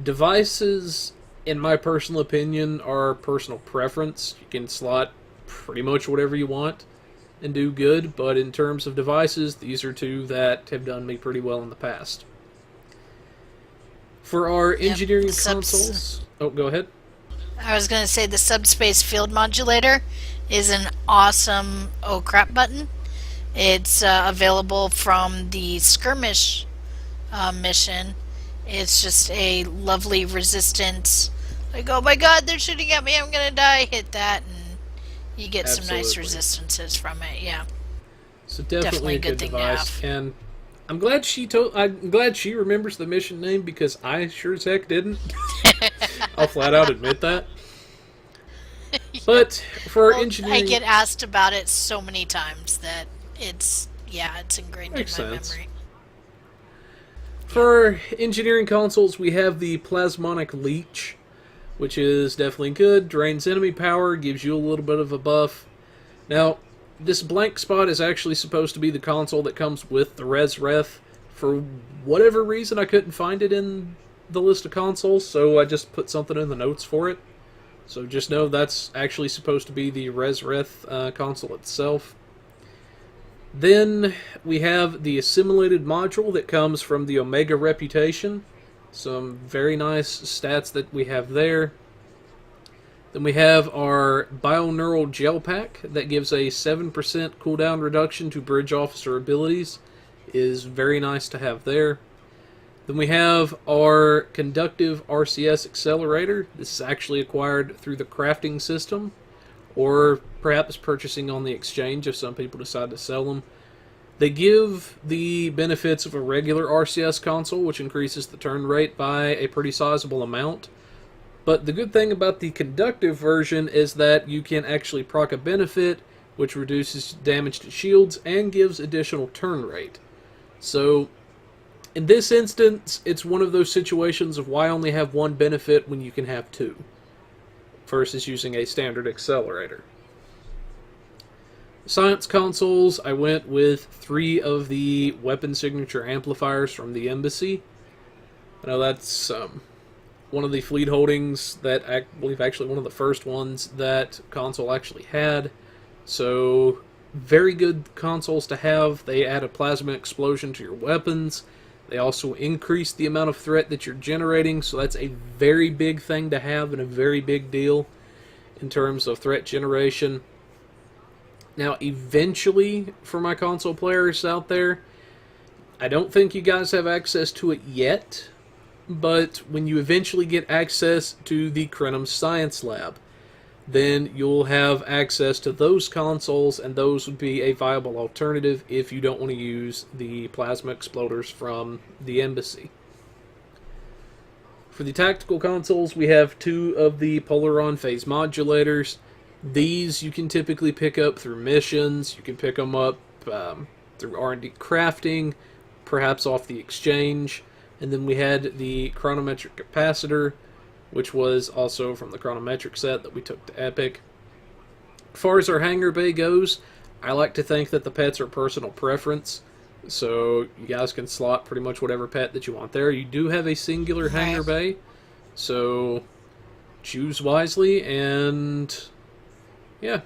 [SPEAKER 1] Devices, in my personal opinion, are personal preference. You can slot pretty much whatever you want. and do good, but in terms of devices, these are two that have done me pretty well in the past. For our engineering consoles... Oh, go ahead.
[SPEAKER 2] I was going to say the subspace field modulator is an awesome oh crap button. It's available from the skirmish mission. It's just a lovely resistance. Like, oh my god, they're shooting at me, I'm going to die. Hit that, and you get some nice resistances from it, yeah.
[SPEAKER 1] So definitely a good thing device. And I'm glad she remembers the mission name, because I sure as heck didn't. I'll flat out admit that. But for engineering,
[SPEAKER 2] I get asked about it so many times that it's ingrained in my memory.
[SPEAKER 1] For engineering consoles, we have the Plasmonic Leech, which is definitely good. Drains enemy power, gives you a little bit of a buff. Now, this blank spot is actually supposed to be the console that comes with the Resref. For whatever reason, I couldn't find it in the list of consoles, so I just put something in the notes for it. So just know that's actually supposed to be the Resref console itself. Then we have the assimilated module that comes from the Omega Reputation. Some very nice stats that we have there. Then we have our Bioneural Gel Pack that gives a 7% cooldown reduction to bridge officer abilities. Is very nice to have there. Then we have our Conductive RCS Accelerator. This is actually acquired through the crafting system, or perhaps purchasing on the exchange if some people decide to sell them. They give the benefits of a regular RCS console, which increases the turn rate by a pretty sizable amount. But the good thing about the conductive version is that you can actually proc a benefit, which reduces damage to shields and gives additional turn rate. So, in this instance, it's one of those situations of why only have one benefit when you can have two, versus using a standard accelerator. Science consoles, I went with 3 of the weapon signature amplifiers from the Embassy. I know that's one of the fleet holdings that I believe actually one of the first ones that console actually had. So, very good consoles to have. They add a plasma explosion to your weapons. They also increase the amount of threat that you're generating, so that's a very big thing to have and a very big deal in terms of threat generation. Now, eventually, for my console players out there, I don't think you guys have access to it yet, but when you eventually get access to the Crenum Science Lab, then you'll have access to those consoles, and those would be a viable alternative if you don't want to use the plasma exploders from the Embassy. For the tactical consoles, we have 2 of the Polaron phase modulators. These you can typically pick up through missions. You can pick them up through R&D crafting, perhaps off the exchange. And then we had the chronometric capacitor, which was also from the chronometric set that we took to Epic. As far as our hangar bay goes, I like to think that the pets are personal preference, so you guys can slot pretty much whatever pet that you want there. You do have a singular hangar bay, so choose wisely, and yeah.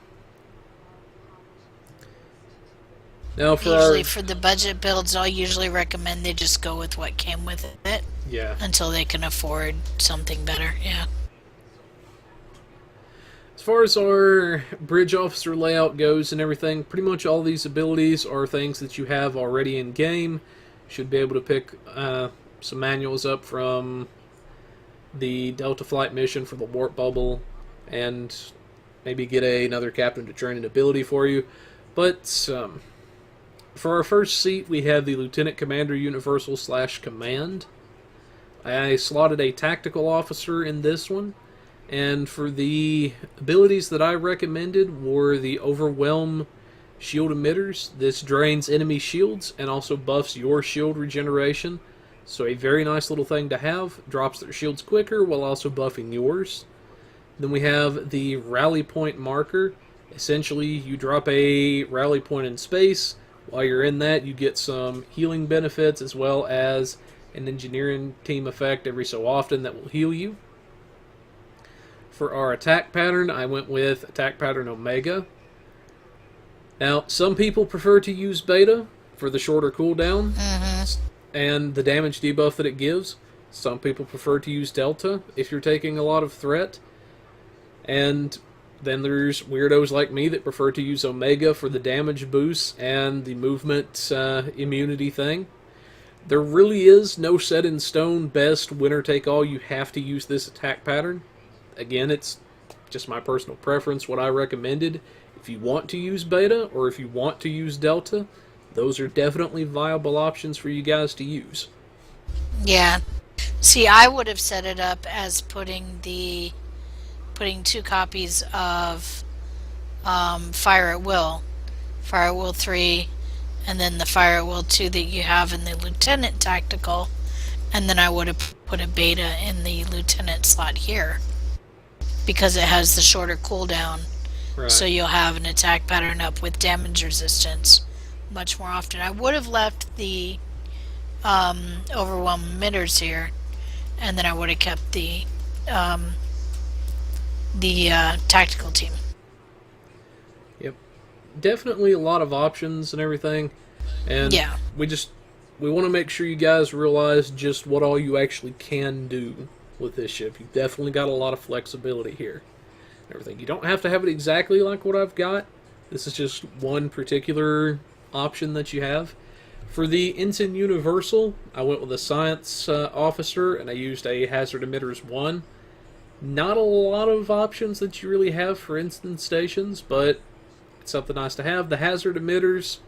[SPEAKER 1] Now
[SPEAKER 2] for the budget builds, I'll usually recommend they just go with what came with it.
[SPEAKER 1] Yeah.
[SPEAKER 2] Until they can afford something better, yeah.
[SPEAKER 1] As far as our bridge officer layout goes and everything, pretty much all these abilities are things that you have already in game. Should be able to pick some manuals up from the Delta Flight mission for the warp bubble, and maybe get another captain to train an ability for you. But for our first seat, we have the Lieutenant Commander Universal / Command. I slotted a tactical officer in this one, and for the abilities that I recommended were the Overwhelm shield emitters. This drains enemy shields and also buffs your shield regeneration, so a very nice little thing to have. Drops their shields quicker while also buffing yours. Then we have the Rally Point Marker. Essentially, you drop a rally point in space. While you're in that, you get some healing benefits as well as an engineering team effect every so often that will heal you. For our attack pattern, I went with attack pattern Omega. Now, some people prefer to use beta for the shorter cooldown and the damage debuff that it gives. Some people prefer to use delta if you're taking a lot of threat. And then there's weirdos like me that prefer to use omega for the damage boost and the movement immunity thing. There really is no set in stone best winner take all. You have to use this attack pattern. Again, it's just my personal preference, what I recommended. If you want to use beta or if you want to use delta, those are definitely viable options for you guys to use.
[SPEAKER 2] Yeah. See, I would have set it up as putting 2 copies of Fire at Will 3, and then the Fire at Will 2 that you have in the Lieutenant Tactical, and then I would have put a beta in the Lieutenant slot here, because it has the shorter cooldown.
[SPEAKER 1] Right.
[SPEAKER 2] So you'll have an attack pattern up with damage resistance much more often. I would have left the overwhelm emitters here, and then I would have kept the tactical team.
[SPEAKER 1] Yep. Definitely a lot of options and everything. And
[SPEAKER 2] yeah,
[SPEAKER 1] we want to make sure you guys realize just what all you actually can do with this ship. You've definitely got a lot of flexibility here. Everything. You don't have to have it exactly like what I've got. This is just one particular option that you have. For the Ensign Universal, I went with a Science Officer, and I used a Hazard Emitters 1. Not a lot of options that you really have for instant stations, but it's something nice to have. The Hazard Emitters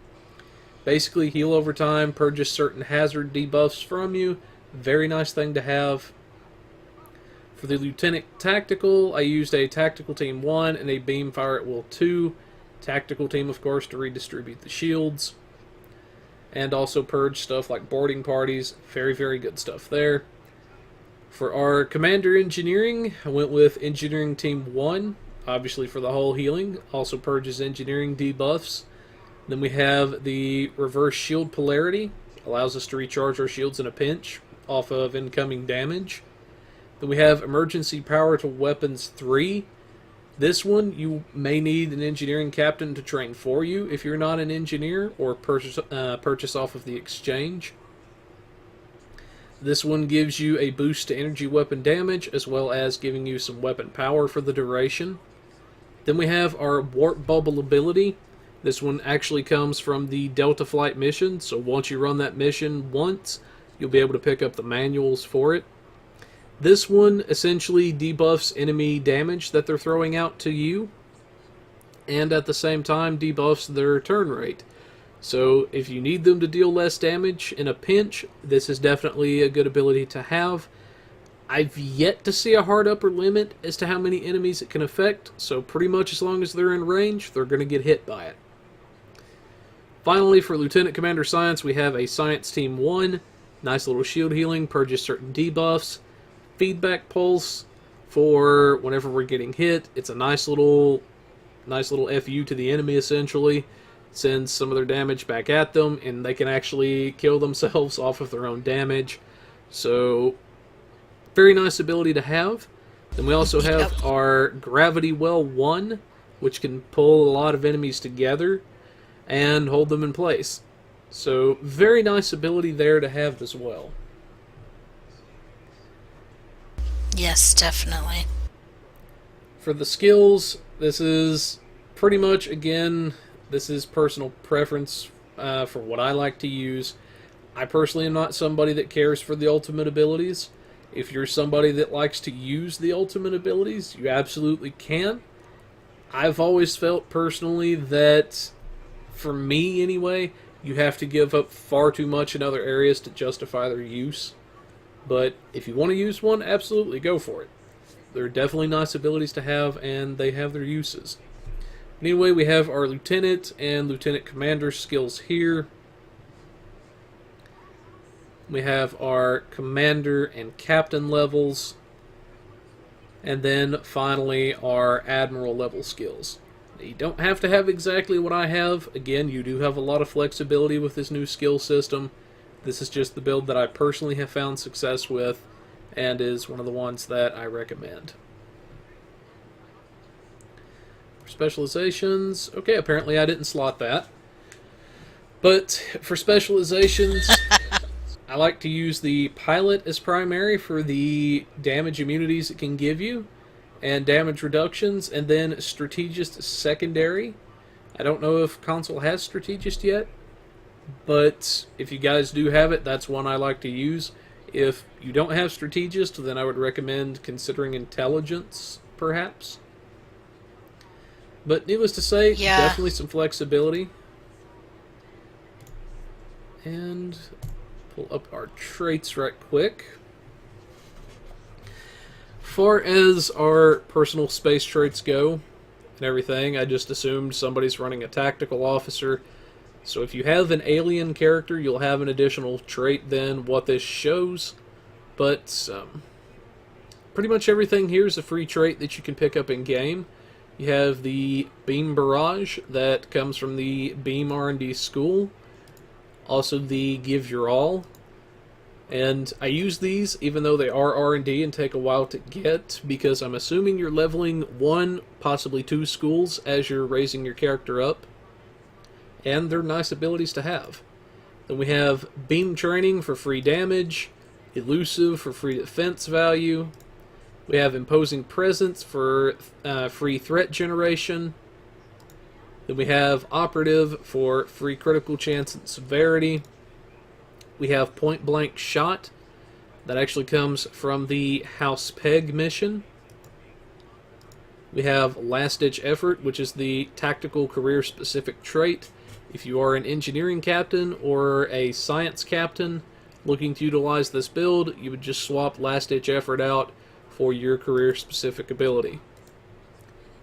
[SPEAKER 1] basically heal over time, purges certain hazard debuffs from you. Very nice thing to have. For the Lieutenant Tactical, I used a Tactical Team 1 and a Beam Fire at Will 2. Tactical Team, of course, to redistribute the shields. And also purge stuff like boarding parties. Very, very good stuff there. For our Commander Engineering, I went with Engineering Team 1, obviously for the whole healing. Also purges engineering debuffs. Then we have the Reverse Shield Polarity. Allows us to recharge our shields in a pinch off of incoming damage. Then we have Emergency Power to Weapons 3. This one, you may need an engineering captain to train for you if you're not an engineer, or purchase off of the exchange. This one gives you a boost to energy weapon damage, as well as giving you some weapon power for the duration. Then we have our Warp Bubble ability. This one actually comes from the Delta Flight mission, so once you run that mission once, you'll be able to pick up the manuals for it. This one essentially debuffs enemy damage that they're throwing out to you, and at the same time debuffs their turn rate. So if you need them to deal less damage in a pinch, this is definitely a good ability to have. I've yet to see a hard upper limit as to how many enemies it can affect, so pretty much as long as they're in range, they're going to get hit by it. Finally, for Lieutenant Commander Science, we have a Science Team 1. Nice little shield healing, purges certain debuffs. Feedback pulse for whenever we're getting hit. It's a nice little FU to the enemy, essentially. Sends some of their damage back at them, and they can actually kill themselves off of their own damage. So, very nice ability to have. Then we also have our Gravity Well 1, which can pull a lot of enemies together and hold them in place. So, very nice ability there to have as well.
[SPEAKER 2] Yes, definitely.
[SPEAKER 1] For the skills, this is pretty much, again, this is personal preference for what I like to use. I personally am not somebody that cares for the ultimate abilities. If you're somebody that likes to use the ultimate abilities, you absolutely can. I've always felt personally that, for me anyway, you have to give up far too much in other areas to justify their use. But if you want to use one, absolutely go for it. They're definitely nice abilities to have, and they have their uses. Anyway, we have our Lieutenant and Lieutenant Commander skills here. We have our Commander and Captain levels. And then, finally, our Admiral level skills. You don't have to have exactly what I have. Again, you do have a lot of flexibility with this new skill system. This is just the build that I personally have found success with, and is one of the ones that I recommend. Specializations. Okay, apparently I didn't slot that. But for specializations, I like to use the pilot as primary for the damage immunities it can give you and damage reductions, and then strategist secondary. I don't know if console has strategist yet, but if you guys do have it, that's one I like to use. If you don't have strategist, then I would recommend considering intelligence, perhaps. But needless to say, definitely some flexibility. And pull up our traits right quick. Far as our personal space traits go and everything, I just assumed somebody's running a tactical officer. So if you have an alien character, you'll have an additional trait than what this shows. But pretty much everything here is a free trait that you can pick up in-game. You have the Beam Barrage that comes from the Beam R&D School. Also the Give Your All. And I use these even though they are R&D and take a while to get, because I'm assuming you're leveling 1, possibly 2 schools as you're raising your character up. And they're nice abilities to have. Then we have Beam Training for free damage, Elusive for free defense value. We have Imposing Presence for free threat generation. Then we have Operative for free critical chance and severity. We have Point Blank Shot. That actually comes from the House Peg mission. We have Last Ditch Effort, which is the tactical career specific trait. If you are an engineering captain or a science captain looking to utilize this build, you would just swap Last Ditch Effort out for your career specific ability.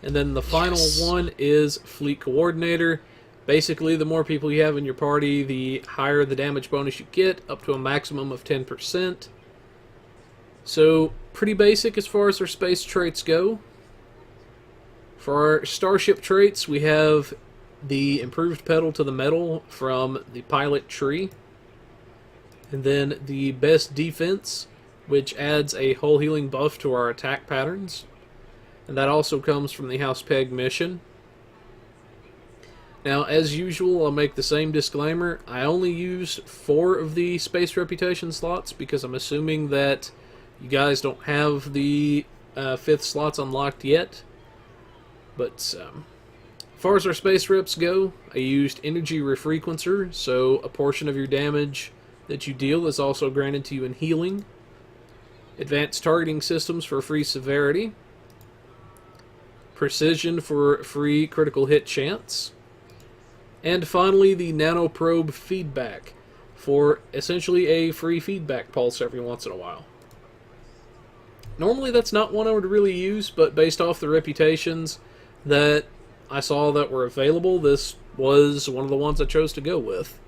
[SPEAKER 1] And then the final one is Fleet Coordinator. Basically, the more people you have in your party, the higher the damage bonus you get, up to a maximum of 10%. So, pretty basic as far as our space traits go. For our starship traits, we have the Improved Pedal to the Metal from the Pilot Tree. And then the Best Defense, which adds a hull healing buff to our attack patterns. And that also comes from the House Peg mission. Now, as usual, I'll make the same disclaimer. I only use 4 of the Space Reputation slots because I'm assuming that you guys don't have the 5th slots unlocked yet. But as far as our Space Reps go, I used Energy Refrequencer, so a portion of your damage that you deal is also granted to you in healing. Advanced Targeting Systems for free severity. Precision for free critical hit chance. And finally, the Nanoprobe Feedback for essentially a free feedback pulse every once in a while. Normally that's not one I would really use, but based off the reputations that I saw that were available, this was one of the ones I chose to go with.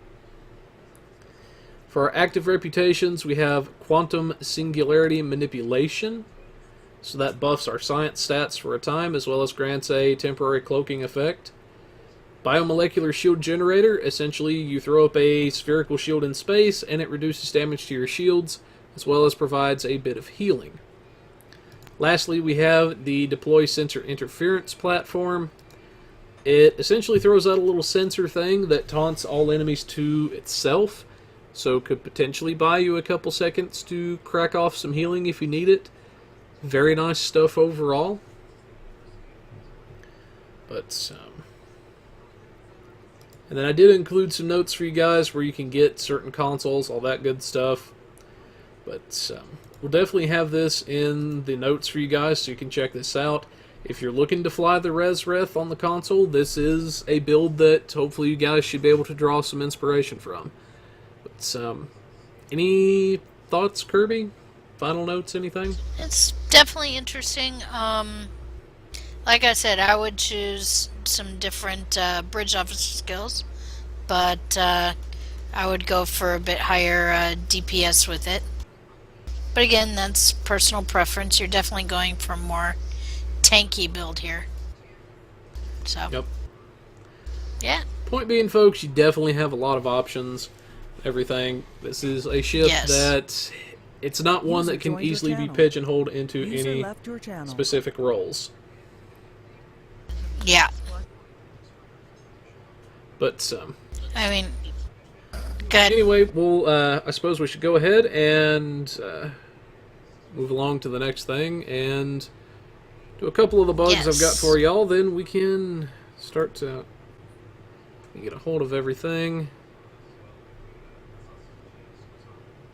[SPEAKER 1] For our active reputations, we have Quantum Singularity Manipulation. So that buffs our science stats for a time, as well as grants a temporary cloaking effect. Biomolecular Shield Generator. Essentially, you throw up a spherical shield in space, and it reduces damage to your shields, as well as provides a bit of healing. Lastly, we have the Deploy Sensor Interference platform. It essentially throws out a little sensor thing that taunts all enemies to itself, so could potentially buy you a couple seconds to crack off some healing if you need it. Very nice stuff overall. But, and then I did include some notes for you guys where you can get certain consoles, all that good stuff. But we'll definitely have this in the notes for you guys so you can check this out. If you're looking to fly the Resreth on the console, this is a build that hopefully you guys should be able to draw some inspiration from. But, any thoughts, Kirby? Final notes, anything?
[SPEAKER 2] It's definitely interesting. Like I said, I would choose some different bridge officer skills, but I would go for a bit higher DPS with it. But again, that's personal preference. You're definitely going for more tanky build here. So,
[SPEAKER 1] yep.
[SPEAKER 2] Yeah.
[SPEAKER 1] Point being, folks, you definitely have a lot of options. Everything. This is a ship that it's not one that can easily be pigeonholed into any specific roles.
[SPEAKER 2] Yeah.
[SPEAKER 1] But
[SPEAKER 2] I mean, good.
[SPEAKER 1] anyway, I suppose we should go ahead and move along to the next thing and do a couple of the bugs I've got
[SPEAKER 2] Yes.
[SPEAKER 1] for y'all. Then we can start to get a hold of everything.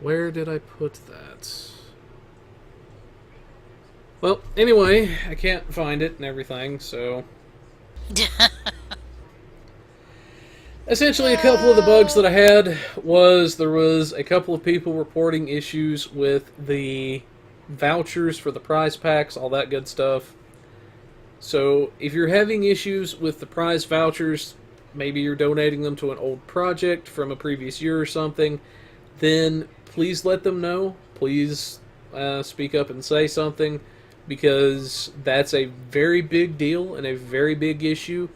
[SPEAKER 1] Where did I put that? Well, anyway, I can't find it and everything, so essentially, a couple of the bugs that I had was there was a couple of people reporting issues with the vouchers for the prize packs, all that good stuff. So, if you're having issues with the prize vouchers, maybe you're donating them to an old project from a previous year or something, then please let them know. Please speak up and say something, because that's a very big deal and a very big issue,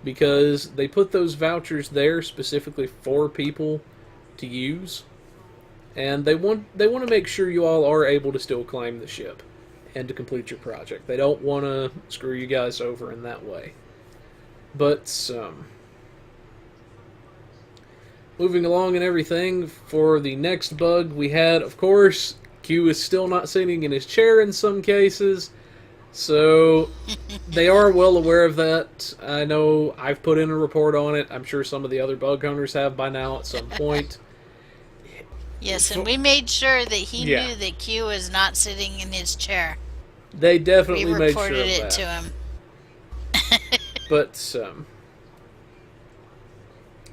[SPEAKER 1] because they put those vouchers there specifically for people to use, and they want to make sure you all are able to still claim the ship and to complete your project. They don't want to screw you guys over in that way. But moving along and everything, for the next bug we had, of course, Q is still not sitting in his chair in some cases, so they are well aware of that. I know I've put in a report on it. I'm sure some of the other bug hunters have by now at some point.
[SPEAKER 2] Yes, and we made sure that he
[SPEAKER 1] Yeah.
[SPEAKER 2] knew that Q is not sitting in his chair.
[SPEAKER 1] They definitely
[SPEAKER 2] We
[SPEAKER 1] made sure of
[SPEAKER 2] reported it
[SPEAKER 1] that.
[SPEAKER 2] to him.
[SPEAKER 1] But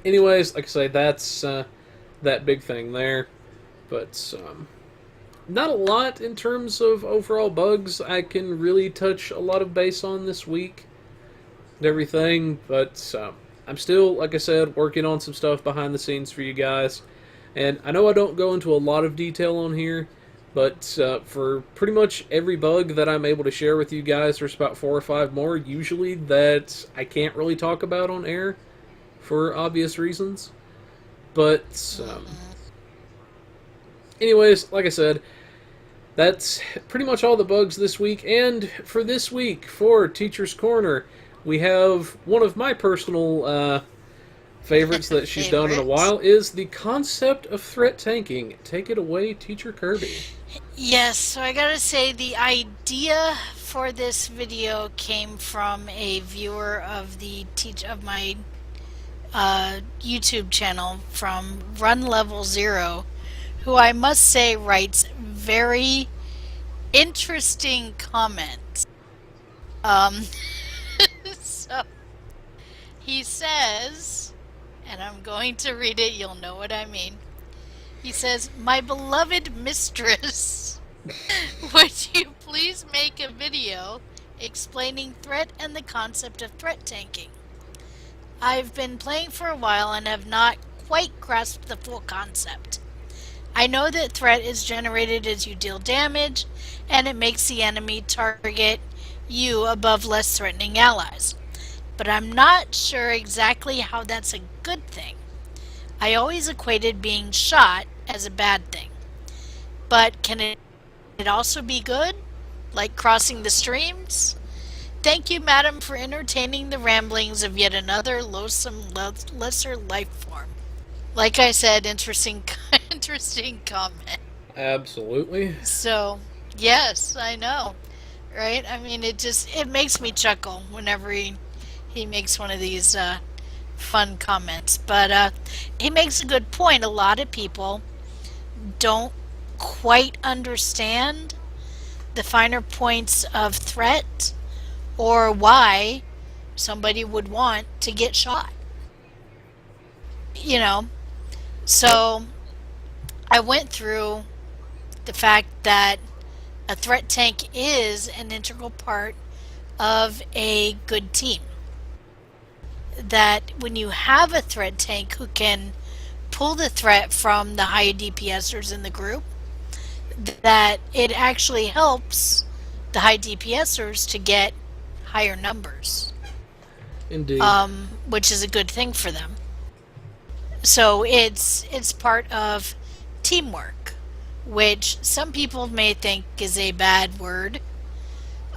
[SPEAKER 1] anyways, like I say, that's that big thing there. But not a lot in terms of overall bugs I can really touch a lot of base on this week and everything. But I'm still, like I said, working on some stuff behind the scenes for you guys. And I know I don't go into a lot of detail on here, but for pretty much every bug that I'm able to share with you guys, there's about 4 or 5 more usually that I can't really talk about on air for obvious reasons. But anyways, like I said, that's pretty much all the bugs this week. And for this week, for Teacher's Corner, we have one of my personal favorites that she's done in a while is the concept of threat tanking. Take it away, Teacher Kirby.
[SPEAKER 2] Yes, so I gotta say the idea for this video came from a viewer of my YouTube channel from Run Level 0, who I must say writes very interesting comments. So he says, and I'm going to read it, you'll know what I mean. He says, "My beloved mistress, would you please make a video explaining threat and the concept of threat tanking? I've been playing for a while and have not quite grasped the full concept. I know that threat is generated as you deal damage, and it makes the enemy target you above less threatening allies. But I'm not sure exactly how that's a good thing. I always equated being shot as a bad thing. But can it also be good? Like crossing the streams? Thank you, madam, for entertaining the ramblings of yet another loathsome, lesser life form." Like I said, interesting comment.
[SPEAKER 1] Absolutely.
[SPEAKER 2] So, yes, I know, right? I mean, it makes me chuckle whenever he makes one of these fun comments. But he makes a good point. A lot of people don't quite understand the finer points of threat or why somebody would want to get shot. So I went through the fact that a threat tank is an integral part of a good team. That when you have a threat tank who can pull the threat from the high DPSers in the group, that it actually helps the high DPSers to get higher numbers.
[SPEAKER 1] Indeed.
[SPEAKER 2] Which is a good thing for them. So it's part of teamwork, which some people may think is a bad word,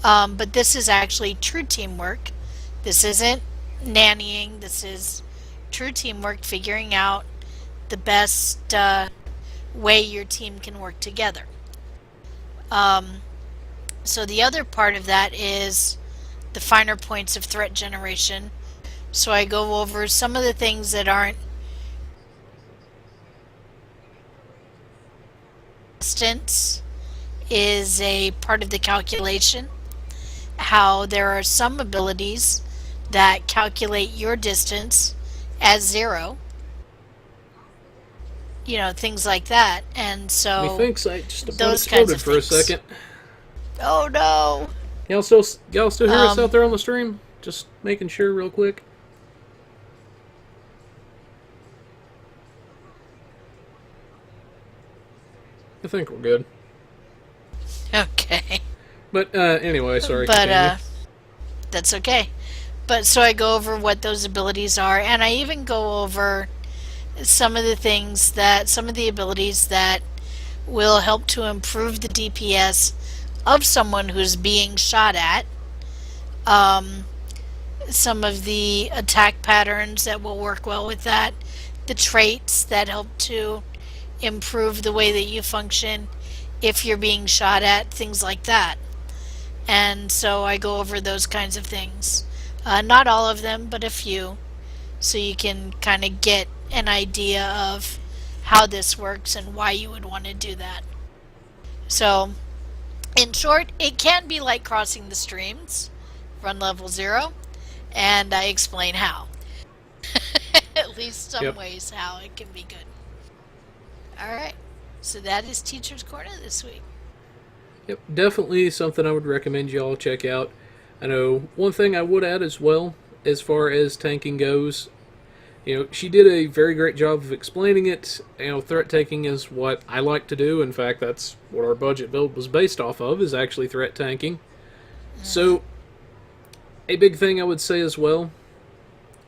[SPEAKER 2] but this is actually true teamwork This isn't nannying. This is true teamwork, figuring out the best way your team can work together. So the other part of that is the finer points of threat generation. So I go over some of the things that aren't distance is a part of the calculation. How there are some abilities that calculate your distance as 0. You know, things like that. And so
[SPEAKER 1] Methinks I just about
[SPEAKER 2] those kinds
[SPEAKER 1] exploded
[SPEAKER 2] of
[SPEAKER 1] for a
[SPEAKER 2] things.
[SPEAKER 1] second.
[SPEAKER 2] Oh no.
[SPEAKER 1] Y'all still hear us out there on the stream? Just making sure real quick. I think we're good.
[SPEAKER 2] Okay.
[SPEAKER 1] But anyway, sorry.
[SPEAKER 2] But
[SPEAKER 1] continue.
[SPEAKER 2] that's okay. But so I go over what those abilities are, and I even go over some of the abilities that will help to improve the DPS of someone who's being shot at. Some of the attack patterns that will work well with that, the traits that help to improve the way that you function if you're being shot at, things like that. And so I go over those kinds of things. Not all of them, but a few, so you can kind of get an idea of how this works and why you would want to do that. So, in short, it can be like crossing the streams, run level 0, and I explain how. At least some ways how it can be good. Alright, so that is Teacher's Corner this week.
[SPEAKER 1] Yep, definitely something I would recommend y'all check out. I know one thing I would add as well, as far as tanking goes, you know, she did a very great job of explaining it. You know, threat taking is what I like to do. In fact, that's what our budget build was based off of, is actually threat tanking. So, a big thing I would say as well,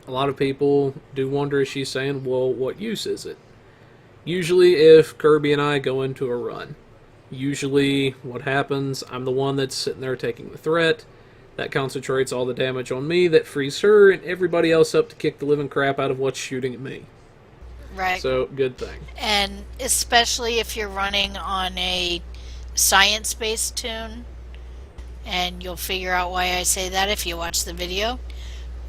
[SPEAKER 1] a lot of people do wonder, is she saying, well, what use is it? Usually, if Kirby and I go into a run, usually what happens, I'm the one that's sitting there taking the threat. That concentrates all the damage on me. That frees her and everybody else up to kick the living crap out of what's shooting at me.
[SPEAKER 2] Right.
[SPEAKER 1] So, good thing.
[SPEAKER 2] And especially if you're running on a science-based tune, and you'll figure out why I say that if you watch the video.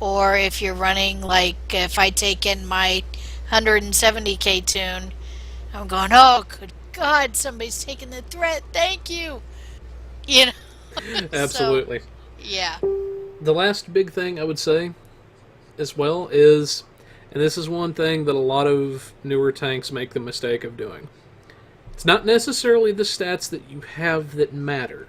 [SPEAKER 2] Or if you're running, like, if I take in my 170k tune, I'm going, oh, good God, somebody's taking the threat, thank you! You know?
[SPEAKER 1] Absolutely.
[SPEAKER 2] So, yeah.
[SPEAKER 1] The last big thing I would say as well is, and this is one thing that a lot of newer tanks make the mistake of doing, it's not necessarily the stats that you have that matter.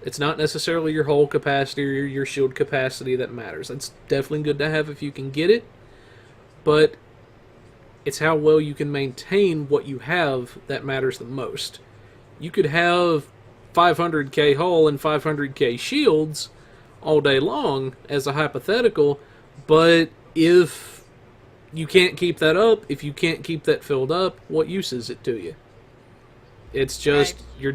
[SPEAKER 1] It's not necessarily your hull capacity or your shield capacity that matters. That's definitely good to have if you can get it, but it's how well you can maintain what you have that matters the most. You could have 500k hull and 500k shields all day long as a hypothetical, but if you can't keep that up, if you can't keep that filled up, what use is it to you? It's just you're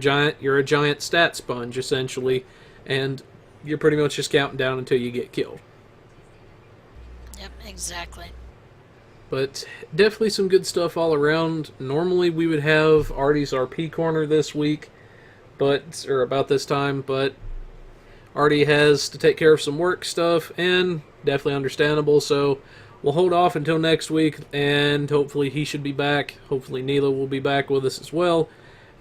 [SPEAKER 1] a giant stat sponge essentially, and you're pretty much just counting down until you get killed.
[SPEAKER 2] Yep, exactly.
[SPEAKER 1] But definitely some good stuff all around. Normally we would have Artie's RP corner this week, or about this time, but Artie has to take care of some work stuff, and definitely understandable, so we'll hold off until next week, and hopefully he should be back. Hopefully Neela will be back with us as well,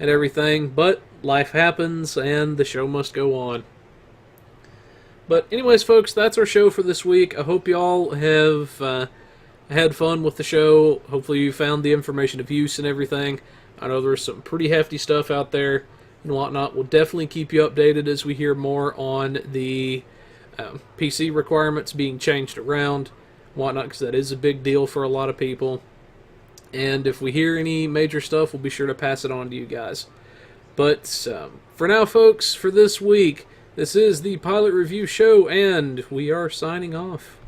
[SPEAKER 1] and everything, but life happens, and the show must go on. But anyways, folks, that's our show for this week. I hope y'all have had fun with the show. Hopefully you found the information of use and everything. I know there's some pretty hefty stuff out there and whatnot. We'll definitely keep you updated as we hear more on the PC requirements being changed around and whatnot, because that is a big deal for a lot of people. And if we hear any major stuff, we'll be sure to pass it on to you guys. But for now, folks, for this week, this is the Pilot Review Show, and we are signing off.